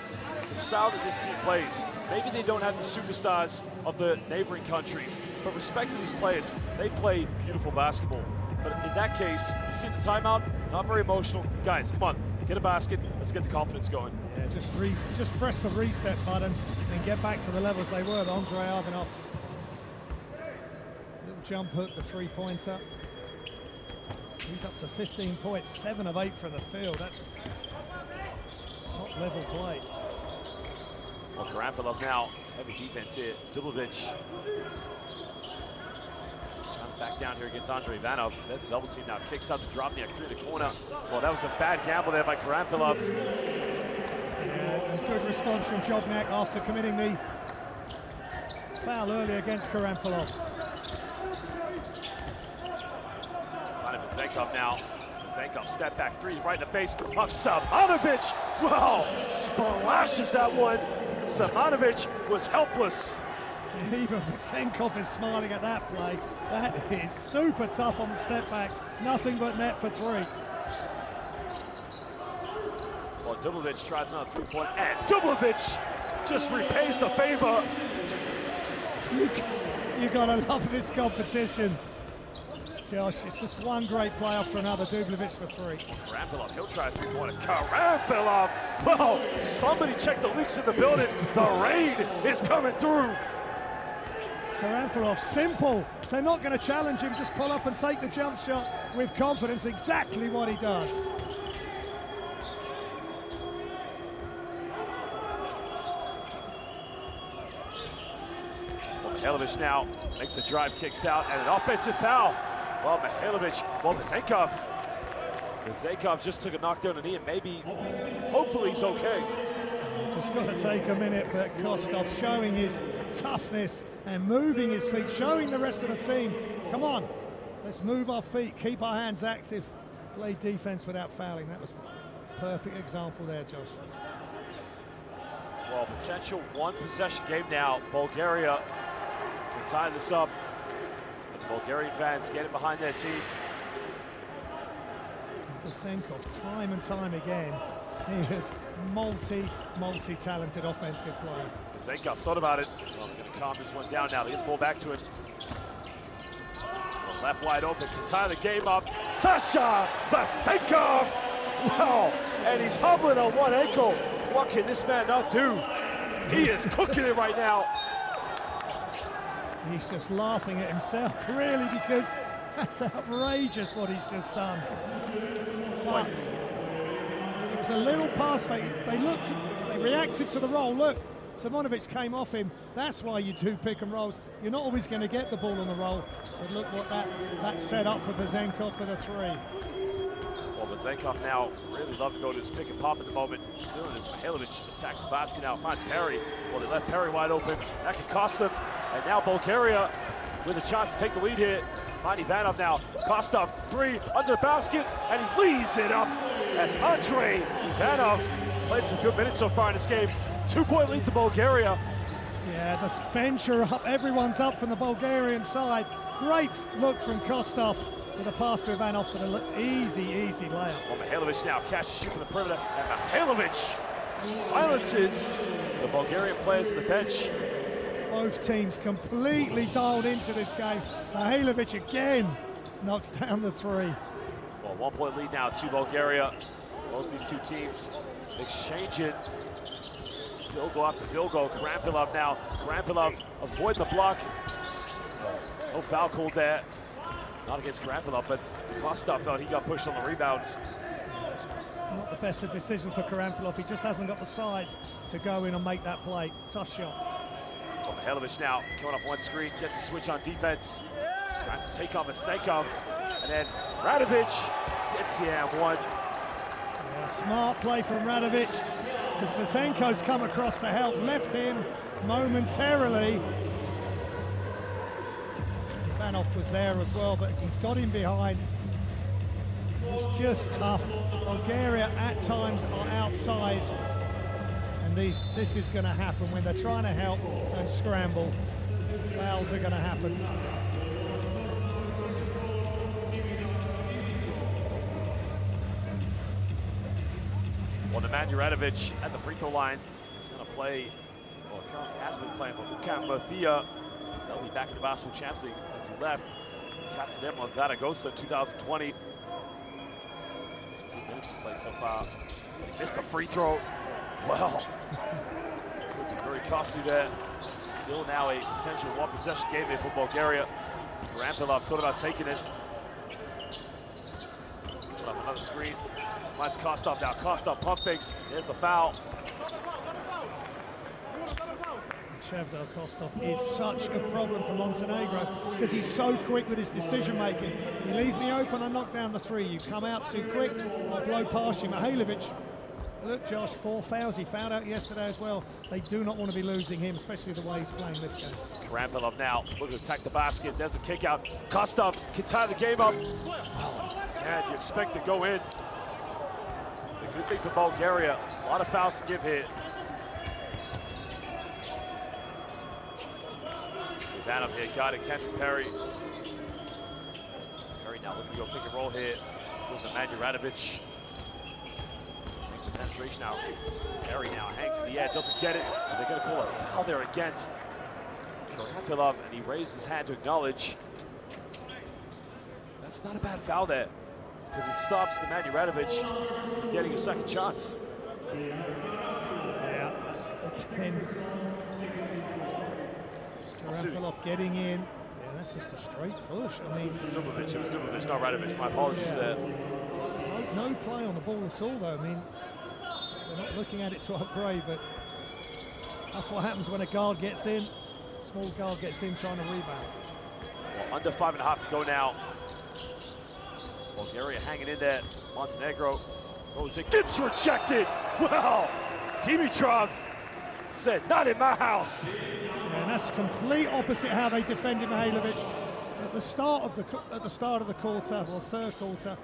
the style that this team plays, maybe they don't have the superstars of the neighboring countries, but respect to these players, they play beautiful basketball. But in that case, you see the timeout, not very emotional. Guys, come on, get a basket, let's get the confidence going. Yeah, just press the reset button and get back to the levels they were. Andre Ivanov. Little jump hook, the 3-pointer. He's up to 15 points, 7 of 8 from the field. That's top level play. Well, Karamfilov now, heavy defense here. Dublevic. Back down here against Andre Ivanov. That's a double team now. Kicks out to Drobniak through the corner. Well, that was a bad gamble there by Karamfilov. Yeah, a good response from Drobniak after committing the foul early against Karamfilov. Zenkov now. Zenkov step back 3 right in the face of Samanovic. Wow, splashes that one. Samanovic was helpless. Even Zenkov is smiling at that play. That is super tough on the step back. Nothing but net for 3. Well, Dubljevic tries another 3-point, and Dubljevic just repays the favor. You gotta love this competition. Josh, it's just one great play after another. Dubljevic for 3. Karamfilov, he'll try a 3-pointer. Karamfilov! Well, somebody check the leaks in the building. The rain is coming through. Karamfilov, simple. They're not going to challenge him. Just pull up and take the jump shot with confidence. Exactly what he does. Well, Mihailovic now makes a drive, kicks out, and an offensive foul. Well, Vezenkov just took a knockdown knee, and hopefully he's okay. Just got to take a minute, but Kostov showing his toughness and moving his feet, showing the rest of the team, come on, let's move our feet, keep our hands active, play defense without fouling. That was a perfect example there, Josh. Well, potential one-possession game now. Bulgaria can tie this up. The Bulgarian fans get it behind their team. Vezenkov, time and time again, he is multi-talented offensive player. Vezenkov thought about it. Well, they're going to calm this one down now. They get the ball back to him. Well, left wide open, can tie the game up. Sasha Vezenkov! Wow, and he's hobbling on one ankle. What can this man not do? He is cooking it right now. He's just laughing at himself, really, because that's outrageous what he's just done. But it was a little pass fake. They reacted to the roll. Look, Simonovic came off him. That's why you do pick and rolls. You're not always going to get the ball on the roll. But look what that set up for Vezenkov for the 3. Well, Vezenkov now really love to go to his pick and pop at the moment. Feeling as Mihailovic attacks the basket now, finds Perry. Well, they left Perry wide open. That could cost them. And now Bulgaria with a chance to take the lead here. Find Ivanov now. Kostov, 3 under the basket, and he leaves it up as Andrei Ivanov played some good minutes so far in this game. 2-point lead to Bulgaria. Yeah, the bench are up. Everyone's up from the Bulgarian side. Great look from Kostov with a pass to Ivanov for the easy layup. Well, Mihailovic now catches shoot from the perimeter, and Mihailovic silences the Bulgarian players on the bench. Both teams completely dialed into this game. Mihailovic again knocks down the 3. Well, 1-point lead now to Bulgaria. Both these two teams exchanging field goal after field goal. Karamfilov now. Karamfilov avoid the block. No foul called there. Not against Karamfilov, but Kostov felt he got pushed on the rebound. Not the best of decisions for Karamfilov. He just hasn't got the size to go in and make that play. Tough shot. Well, Mihailovic now coming off one screen, gets a switch on defense. Tries to take off Vezenkov, and then Radovic gets the and 1. Yeah, smart play from Radovic, because Vezenkov's come across to help, left him momentarily. Ivanov was there as well, but he's got him behind. It's just tough. Bulgaria at times are outsized. And this is going to happen when they're trying to help and scramble. Fouls are going to happen. Well, Nemanja Radovic at the free throw line is going to play, well, currently has been playing for Bukan Murthia. They'll be back in the Basketball Champions League as he left Casademo Zaragoza in 2020. It's 2 minutes he's played so far. But he missed a free throw. Well, could be very costly there. Still now a potential one-possession game here for Bulgaria. Karamfilov thought about taking it. Put up another screen. Finds Kostov now. Kostov pump fakes. There's the foul. Chevdal Kostov is such a problem for Montenegro because he's so quick with his decision making. You leave me open, I knock down the 3. You come out too quick, I'll blow past you. Mihailovic, look, Josh, 4 fouls. He fouled out yesterday as well. They do not want to be losing him, especially the way he's playing this game. Karamfilov now looking to attack the basket. There's a kick out. Kostov can tie the game up. And you expect to go in. The good thing for Bulgaria, a lot of fouls to give here. Ivanov here, got it, catches Perry. Perry now looking to go pick and roll here with Nemanja Radovic. Some penetration now. Harry now hangs in the air, doesn't get it. And they're going to call a foul there against Karanfilov, and he raised his hand to acknowledge. That's not a bad foul there, because it stops Nemanja Radovic from getting a second chance. Yeah. Karanfilov getting in. Yeah, that's just a straight push. I mean, Dubovic, it was Dubovic, not Radovic. My apologies there. No play on the ball at all, though. I mean, we're not looking at it so great, but that's what happens when a guard gets in. Small guard gets in trying to rebound. Well, under 5.5 to go now. Bulgaria hanging in there. Montenegro goes in, gets rejected. Well, Dimitrov said, "Not in my house." Yeah, and that's complete opposite how they defended Mihailovic at the start of the quarter, or third quarter.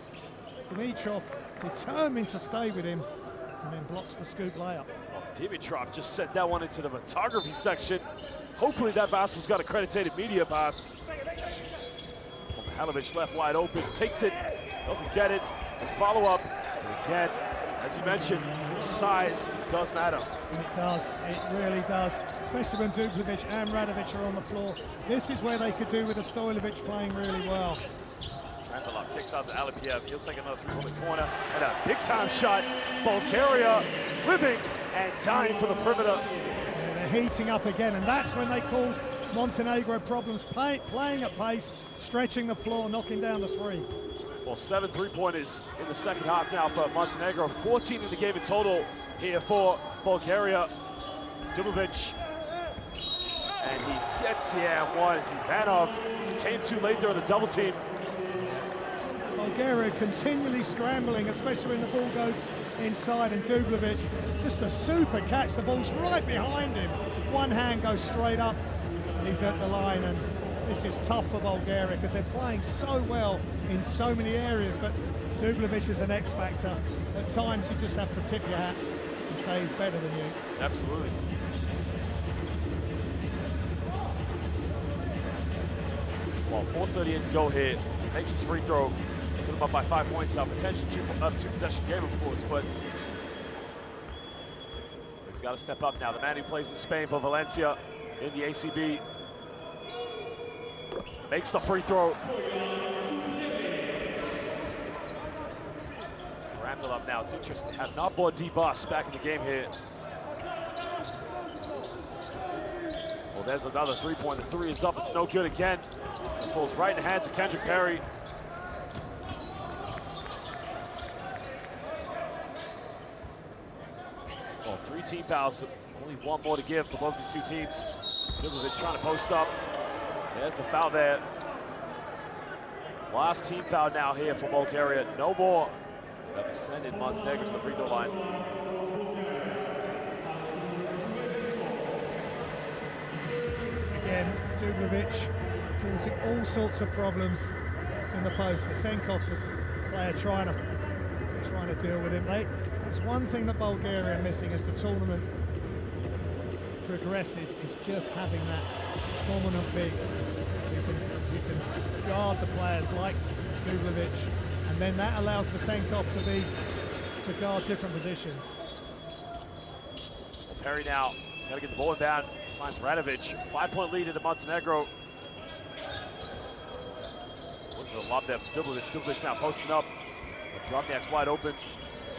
Dimitrov determined to stay with him, and then blocks the scoop layup. Well, Dimitrov just sent that one into the photography section. Hopefully that basketball's got accredited media pass. Mihailovic left wide open, takes it, doesn't get it. The follow-up, and again, as you mentioned, size does matter. It does, it really does. Especially when Dubovic and Radovic are on the floor. This is where they could do with a Stojlovic playing really well. Karanfilov kicks out to Alipiev. He'll take another three from the corner. And a big-time shot. Bulgaria living and dying for the perimeter. Yeah, they're heating up again, and that's when they cause Montenegro problems. Playing at pace, stretching the floor, knocking down the three. Well, 7 three-pointers in the second half now for Montenegro. 14 in the game in total here for Bulgaria. Dubovic. And he gets the and one as Ivanov came too late there on the double team. Bulgaria continually scrambling, especially when the ball goes inside, and Dubovic, just a super catch. The ball's right behind him. One hand goes straight up, and he's at the line. And this is tough for Bulgaria because they're playing so well in so many areas, but Dubovic is an X factor. At times you just have to tip your hat and say he's better than you. Absolutely. Well, 4:38 to go here. Makes his free throw. Put him up by 5 points now. Potentially two possession game, of course, but he's got to step up now. The man who plays in Spain for Valencia in the ACB makes the free throw. Karanfilov now. It's interesting. Have not brought D-Bus back in the game here. Well, there's another three-point. The three is up. It's no good again. It falls right in the hands of Kendrick Perry. Well, 3 team fouls. Only one more to give for both these two teams. Dubovic trying to post up. There's the foul there. Last team foul now here for Bulgaria. No more. They'll be sending Montenegro to the free throw line. Again, Dubovic causing all sorts of problems in the post. Vasenkov's the player trying to deal with him. It's one thing that Bulgaria are missing as the tournament progresses, is just having that dominant big. You can guard the players like Dubovic, and then that allows Vasenkov to guard different positions. Well, Perry now got to get the ball down. Finds Radovic. 5-point lead into Montenegro. Looking for the lob there for Dubovic. Dubovic now posting up. Drobniak's wide open.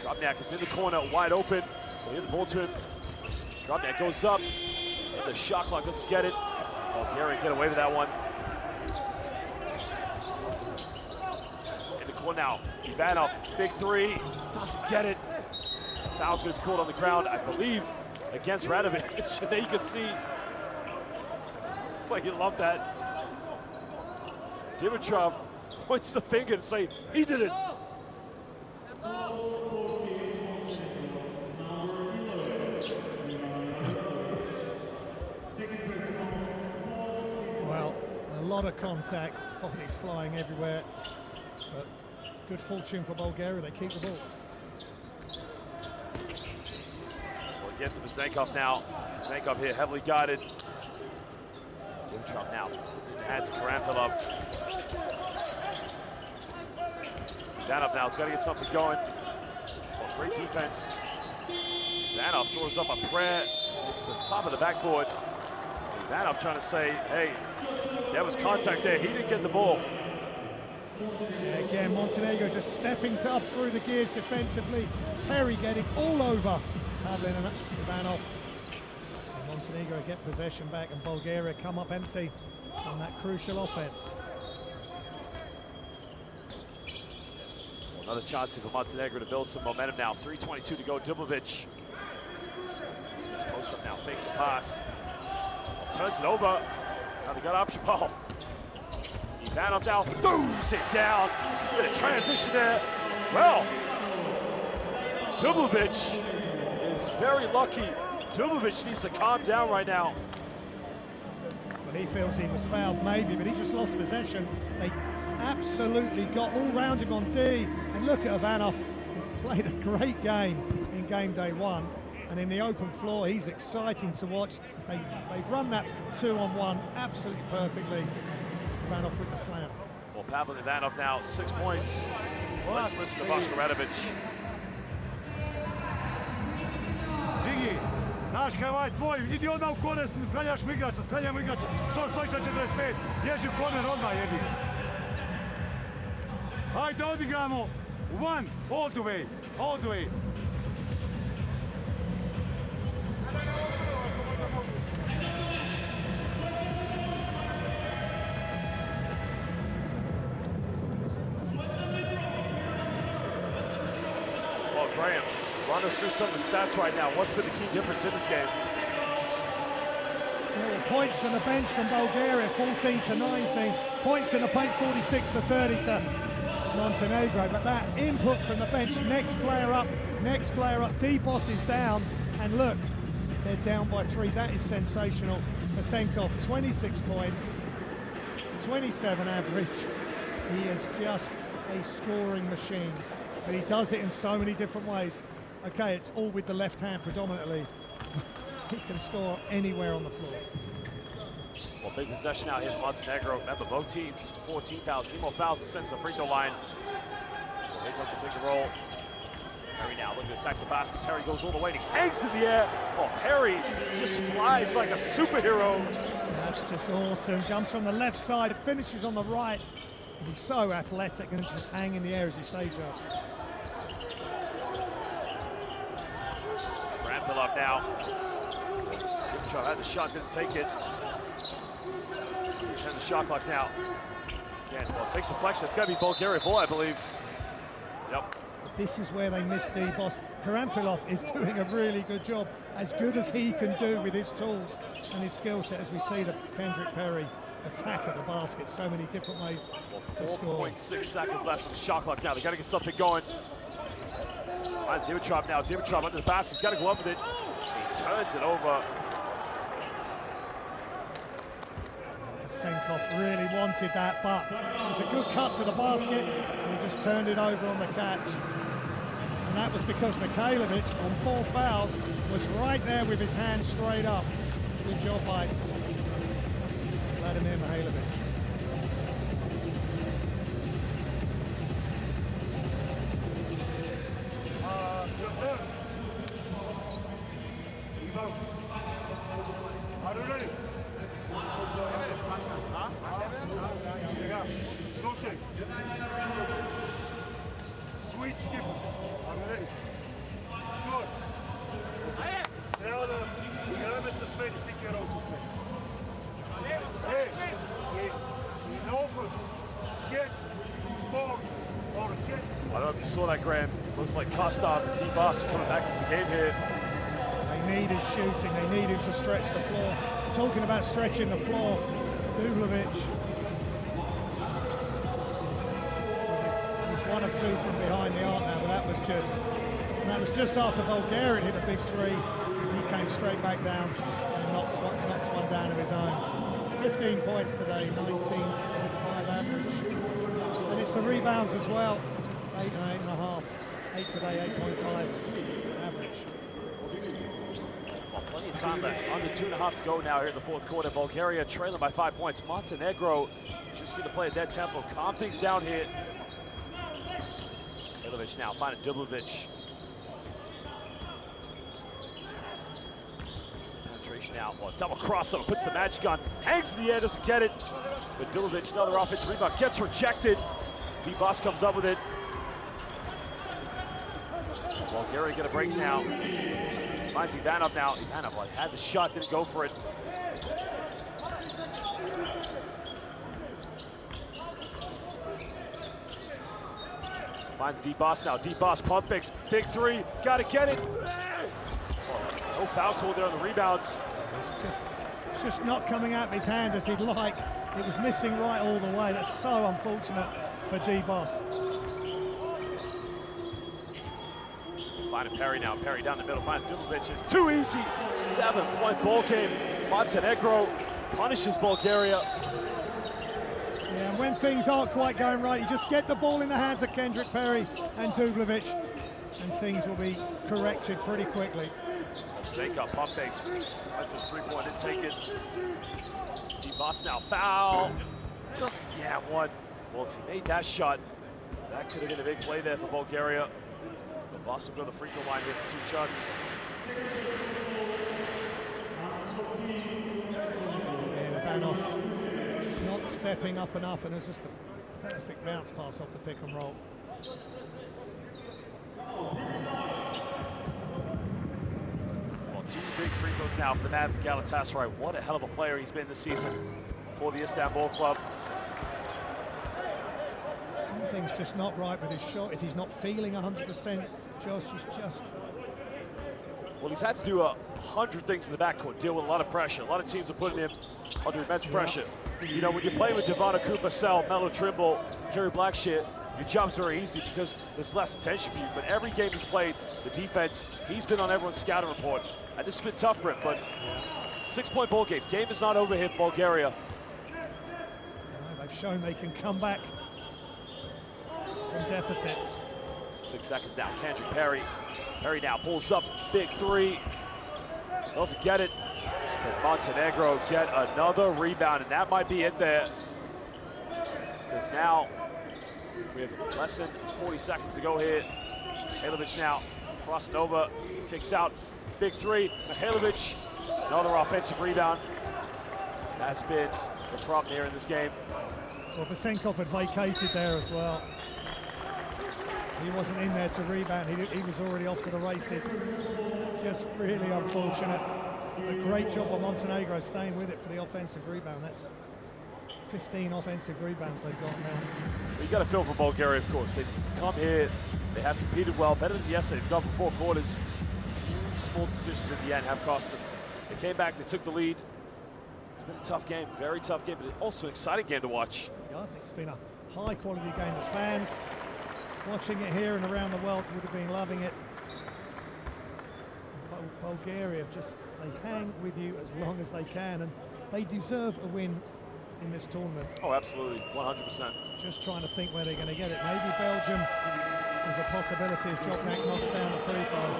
Drobniak is in the corner, wide open. They hit the ball to him. Drobniak goes up. And the shot clock doesn't get it. Bulgaria get away with that one. In the corner now. Ivanov, big three. Doesn't get it. Foul's going to be called on the ground, I believe, against Radovic. And there you can see. Well, you love that. Dimitrov points the finger and say, he did it. Well, a lot of contact, bodies flying everywhere, but good fortune for Bulgaria, they keep the ball. Well, he gets to Vasenkov now. Vasenkov here, heavily guarded. Dimitrov now in the hands of Karanfilov. Ivanov now has got to get something going. Well, Great defense. Ivanov throws up a prayer. It's the top of the backboard. Ivanov trying to say, hey, there was contact there. He didn't get the ball. Again, Montenegro just stepping up through the gears defensively. Perry getting all over Pavlin and Ivanov. And Montenegro get possession back, and Bulgaria come up empty on that crucial offense. Another chance for Montenegro to build some momentum now. 3:22 to go. Dubovic. Post up now, fakes the pass. Turns it over. Now they got option ball. Ivanov down, throws it down. Bit of transition there. Well, Dubovic is very lucky. Dubovic needs to calm down right now. Well, he feels he was fouled maybe, but he just lost possession. They absolutely got all round him on D. And look at Ivanov, he played a great game in game day one. And in the open floor, he's exciting to watch. They run that 2-on-1 absolutely perfectly. Ivanov with the slam. Well, Pavel Ivanov now 6 points. Let's listen to Bosko Radovic. Džigi, znaš kaj ovaj tvoj, idi odmah u korner, sklanjamo igrača. Što stojiš na 45? Ježi u korner odmah, jebi. Hajde odigramo. One, all the way, all the way. Graham, run us through some of the stats right now. What's been the key difference in this game? Well, points from the bench from Bulgaria, 14-19. Points in the paint, 46-30 to Montenegro. But that input from the bench, next player up, D-Boss is down. And look, they're down by 3. That is sensational. Kosenkov, 26 points, 27 average. He is just a scoring machine. But he does it in so many different ways. Okay, it's all with the left hand predominantly. He can score anywhere on the floor. Well, big possession out here for Montenegro. Remember, both teams, 14 fouls. Any more fouls are sent to the free throw line. Here comes a big roll. Perry now looking to attack the basket. Perry goes all the way and he hangs in the air. Oh, Perry just flies like a superhero. That's just awesome. Comes from the left side, finishes on the right. He's so athletic and just hang in the air as he stays up. Granville up now. Dimitrov had the shot, didn't take it. Turn the shot clock now. Again, well, takes some flexion. It's got to be Bulgaria ball, I believe. Yep. This is where they missed D-Boss. Karamfilov is doing a really good job, as good as he can do with his tools and his skill set, as we see the Kendrick Perry attack at the basket, so many different ways to score. 4.6 seconds left on the shot clock now. They got to get something going. Finds Dimitrov now. Dimitrov under the basket. He's got to go up with it. He turns it over. Kosenkov really wanted that, but it was a good cut to the basket. He just turned it over on the catch. And that was because Mikhailovic, on 4 fouls, was right there with his hand straight up. Good job by Vladimir Mikhailovic. Слушай, switch difference. Are you ready? Sure. Трябва да се смени, pick and roll се смени. Hey, in offense, get forward or get. I don't know if you saw that, Graham. Looks like Kostov and D-Boss coming back into the game here. They needed shooting, they needed to stretch the floor. Talking about stretching the floor, Dublovic. He's 1 or 2 from behind the arc now, but that was just after Bulgaria hit a big 3. He came straight back down and knocked one down of his own. 15 points today, 19.5 average. And it's the rebounds as well. 8 and 8.5. 8 today, 8.5 average. Well, plenty of time left. Under 2.5 to go now here in the 4th quarter. Bulgaria trailing by 5 points. Montenegro just need to play at that tempo. Calm things down here. Mikhailovic now finding Dublovic. Hailovic now, well, double crossover, puts the magic on, hangs in the air, doesn't get it. But Dilovic, another offensive rebound, gets rejected. D-Boss comes up with it. Bulgaria gonna break now. Finds Ivanov now. Ivanov like had the shot, didn't go for it. Finds D-Boss now. D-Boss pump fakes. Big three. Gotta get it. Oh, no foul call there on the rebounds. It's just not coming out of his hand as he'd like. It was missing right all the way. That's so unfortunate for D-Boss. Finding Perry now. Perry down the middle. Finds Dilovic. It's too easy. 7-point ball game. Montenegro punishes Bulgaria. Yeah, and when things aren't quite going right, you just get the ball in the hands of Kendrick Perry and Dublovic, and things will be corrected pretty quickly. Jacob pump fakes. Went for 3-point, didn't take it. D-Boss now foul. Doesn't get one. Well, if he made that shot, that could have been a big play there for Bulgaria. But Boss will go to the free throw line here for 2 shots. Yeah, Ivanov not stepping up enough, and it's just a perfect bounce pass off the pick and roll. Well, 2 big free throws now for the man from Galatasaray. What a hell of a player he's been this season for the Istanbul club. Something's just not right with his shot. If he's not feeling 100%, Josh is just... Well, he's had to do 100 things in the backcourt, deal with a lot of pressure. A lot of teams are putting him under immense pressure. You know, when you play with Devon Cooper, Sell, Melo Trimble, Kerry Blackshear, your job's very easy because there's less attention for you. But every game he's played, the defense, he's been on everyone's scouting report. And this has been tough for him, but 6-point ball game. Game is not over here for Bulgaria. They've shown they can come back from deficits. 6 seconds now. Kendrick Perry. Perry now pulls up. Big three. Doesn't get it. But Montenegro get another rebound, and that might be it there. Because now we have less than 40 seconds to go here. Hailovic now crossing over, kicks out. Big three. Hailovic, another offensive rebound. That's been the problem here in this game. Well, Vasenkov had vacated there as well. He wasn't in there to rebound. He was already off to the races. Just really unfortunate. A great job by Montenegro staying with it for the offensive rebound. That's 15 offensive rebounds they've got now. You got to feel for Bulgaria, of course. They've come here, they have competed well, better than yesterday. They've gone for 4 quarters. Few small decisions in the end have cost them. They came back, they took the lead. It's been a tough game, very tough game, but also an exciting game to watch. Yeah, I think it's been a high-quality game. The fans watching it here and around the world would have been loving it. Bulgaria they hang with you as long as they can, and they deserve a win in this tournament. Oh, absolutely, 100%. Just trying to think where they're going to get it. Maybe Belgium is a possibility as Joknak knocks down the free throw.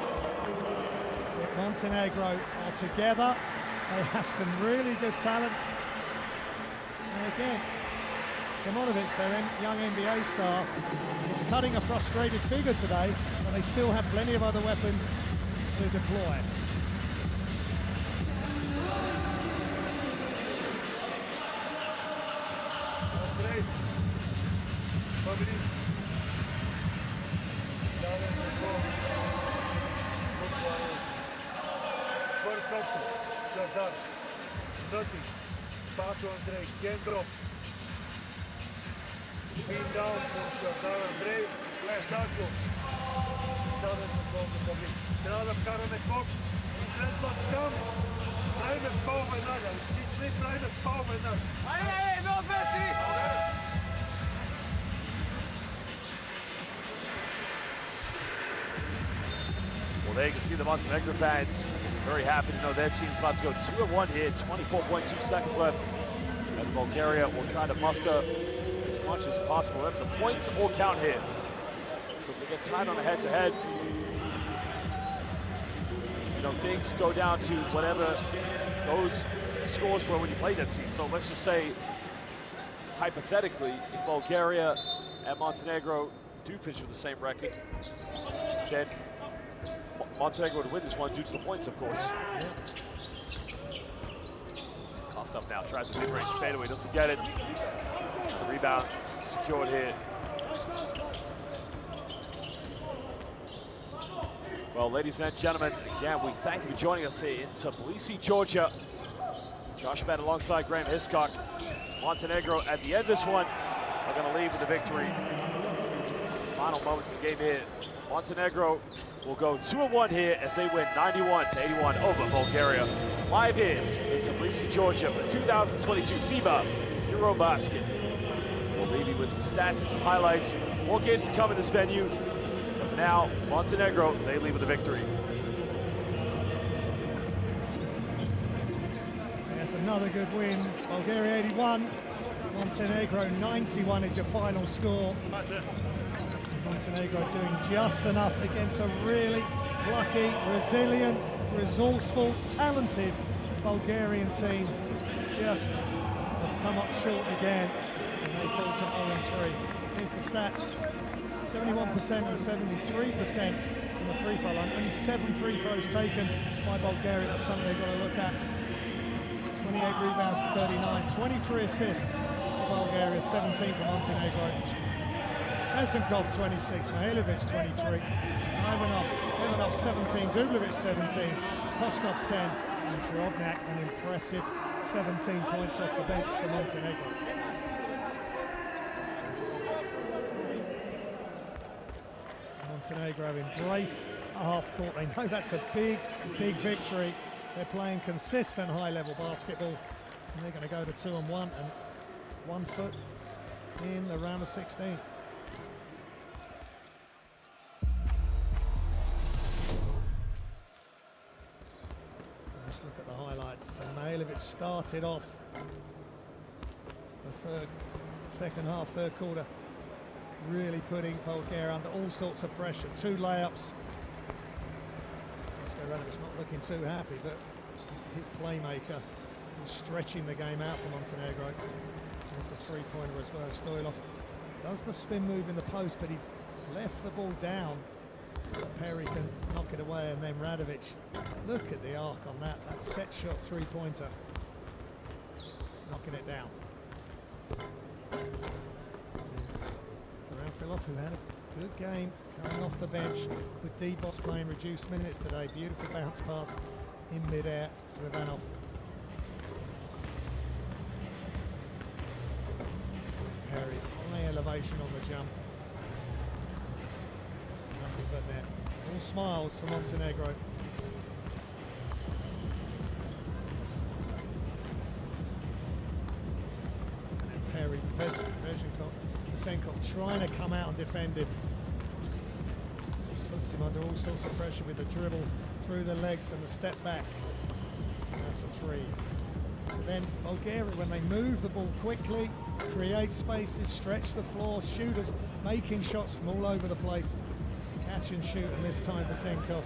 But Montenegro are together. They have some really good talent. And again, Simonovic, their young NBA star, is cutting a frustrated figure today, but they still have plenty of other weapons to deploy. First section, Shardar, 30, pass to Andrei, Kendrov, pin down for Shardar, Andrei, flash Sašo, sada se slovo dobri, treba da vkarame koš i sredstva tam, pravime faul nadal, nič ne pravime faul nadal. Ajde, 1, 2, 3! Well, there you can see the Montenegro fans very happy to know their team's about to go 2-1 here, 24.2 seconds left, as Bulgaria will try to muster as much as possible. Remember, the points all count here. So if they get tied on a head-to-head, you know, things go down to whatever those scores were when you played that team. So let's just say, hypothetically, if Bulgaria and Montenegro do finish with the same record, then Montenegro would win this one due to the points, of course. Yeah. Last up now, tries a mid-range fadeaway, doesn't get it. The rebound secured here. Well, ladies and gentlemen, again, we thank you for joining us here in Tbilisi, Georgia. Josh Bennett alongside Graham Hiscock. Montenegro at the end of this one are going to leave with the victory. Final moments of the game here. Montenegro will go 2-1 here as they win 91-81 over Bulgaria. Live here in Tbilisi, Georgia for the 2022 FIBA EuroBasket. We'll leave you with some stats and some highlights. More games to come in this venue. But for now, Montenegro, they leave with the victory. That's another good win. Bulgaria 81, Montenegro 91 is your final score. Montenegro doing just enough against a really lucky, resilient, resourceful, talented Bulgarian team. Just have come up short again, and they fall to 0-3. Here's the stats: 71% and 73% from the free throw line. Only 7 free throws taken by Bulgaria. That's something they've got to look at. 28 rebounds to 39, 23 assists for Bulgaria, 17 for Montenegro. Esenkov 26, Mihailovic 23, Ivanov 17, Dubljevic 17, Kostov 10, and Drobnjak an impressive 17 points off the bench for Montenegro. Montenegro embrace a half court. They know that's a big, big victory. They're playing consistent high-level basketball, and they're going to go to 2-1 and 1 foot in the round of 16. Look at the highlights. So Mihailovic started off the second half, third quarter, really putting Bulgaria under all sorts of pressure. 2 layups. Radovic's not looking too happy, but his playmaker was stretching the game out for Montenegro. There's a 3-pointer as well. Stoilov does the spin move in the post, but he's left the ball down. So Perry can knock it away, and then Radovic. Look at the arc on that set shot 3-pointer. Knocking it down. Ramfilov, who had a good game coming off the bench with D-Boss playing reduced minutes today. Beautiful bounce pass in mid-air to Ivanov. Perry, high elevation on the jump. Nothing but net. All smiles for Montenegro. And Perry, Vesenkov trying to come out and defend him. Puts him under all sorts of pressure with the dribble through the legs and the step back. That's a 3. And then Bulgaria, when they move the ball quickly, create spaces, stretch the floor, shooters making shots from all over the place. Catch and shoot, and this time Vesenkov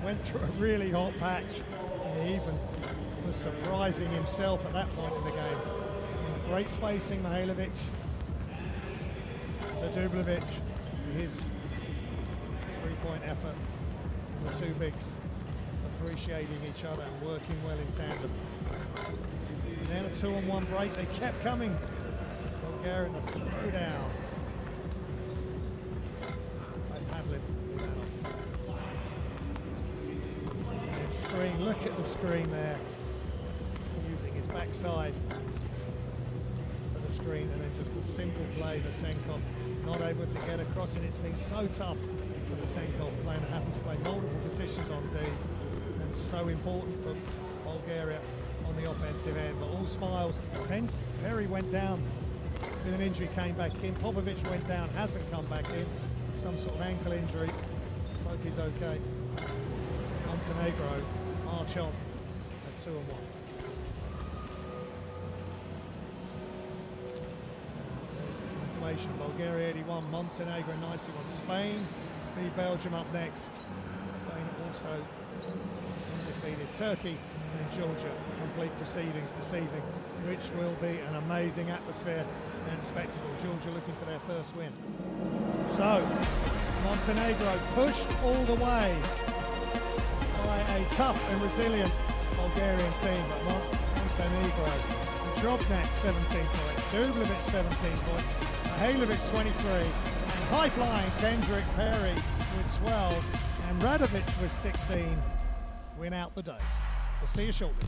went through a really hot patch, and he even was surprising himself at that point in the game. Great spacing, Mihailovic to Dubljevic, his 3-point effort. The 2 bigs appreciating each other and working well in tandem. And then a 2-on-1 break, they kept coming. Bulgaria in the throwdown. Screen, look at the screen there. Using his backside for the screen, and then just a simple play. Vesenkov not able to get across, and it's been so tough for Vesenkov playing, having to play multiple positions on D, and so important for Bulgaria on the offensive end. But all smiles. Perry went down with an injury, came back in. Popovic went down, hasn't come back in. Some sort of ankle injury. Looks like he's okay. Montenegro march on at 2-1. Information: Bulgaria 81, Montenegro 91. Spain beat Belgium up next. Spain also undefeated. Turkey and Georgia complete proceedings this evening, which will be an amazing atmosphere and spectacle. Georgia looking for their first win. So Montenegro pushed all the way by a tough and resilient Bulgarian team, but Montenegro. Drobnak 17 points, Dublevic 17 points, Mihailovic 23, and high-flying Kendrick Perry with 12, and Radovic with 16 win out the day. We'll see you shortly.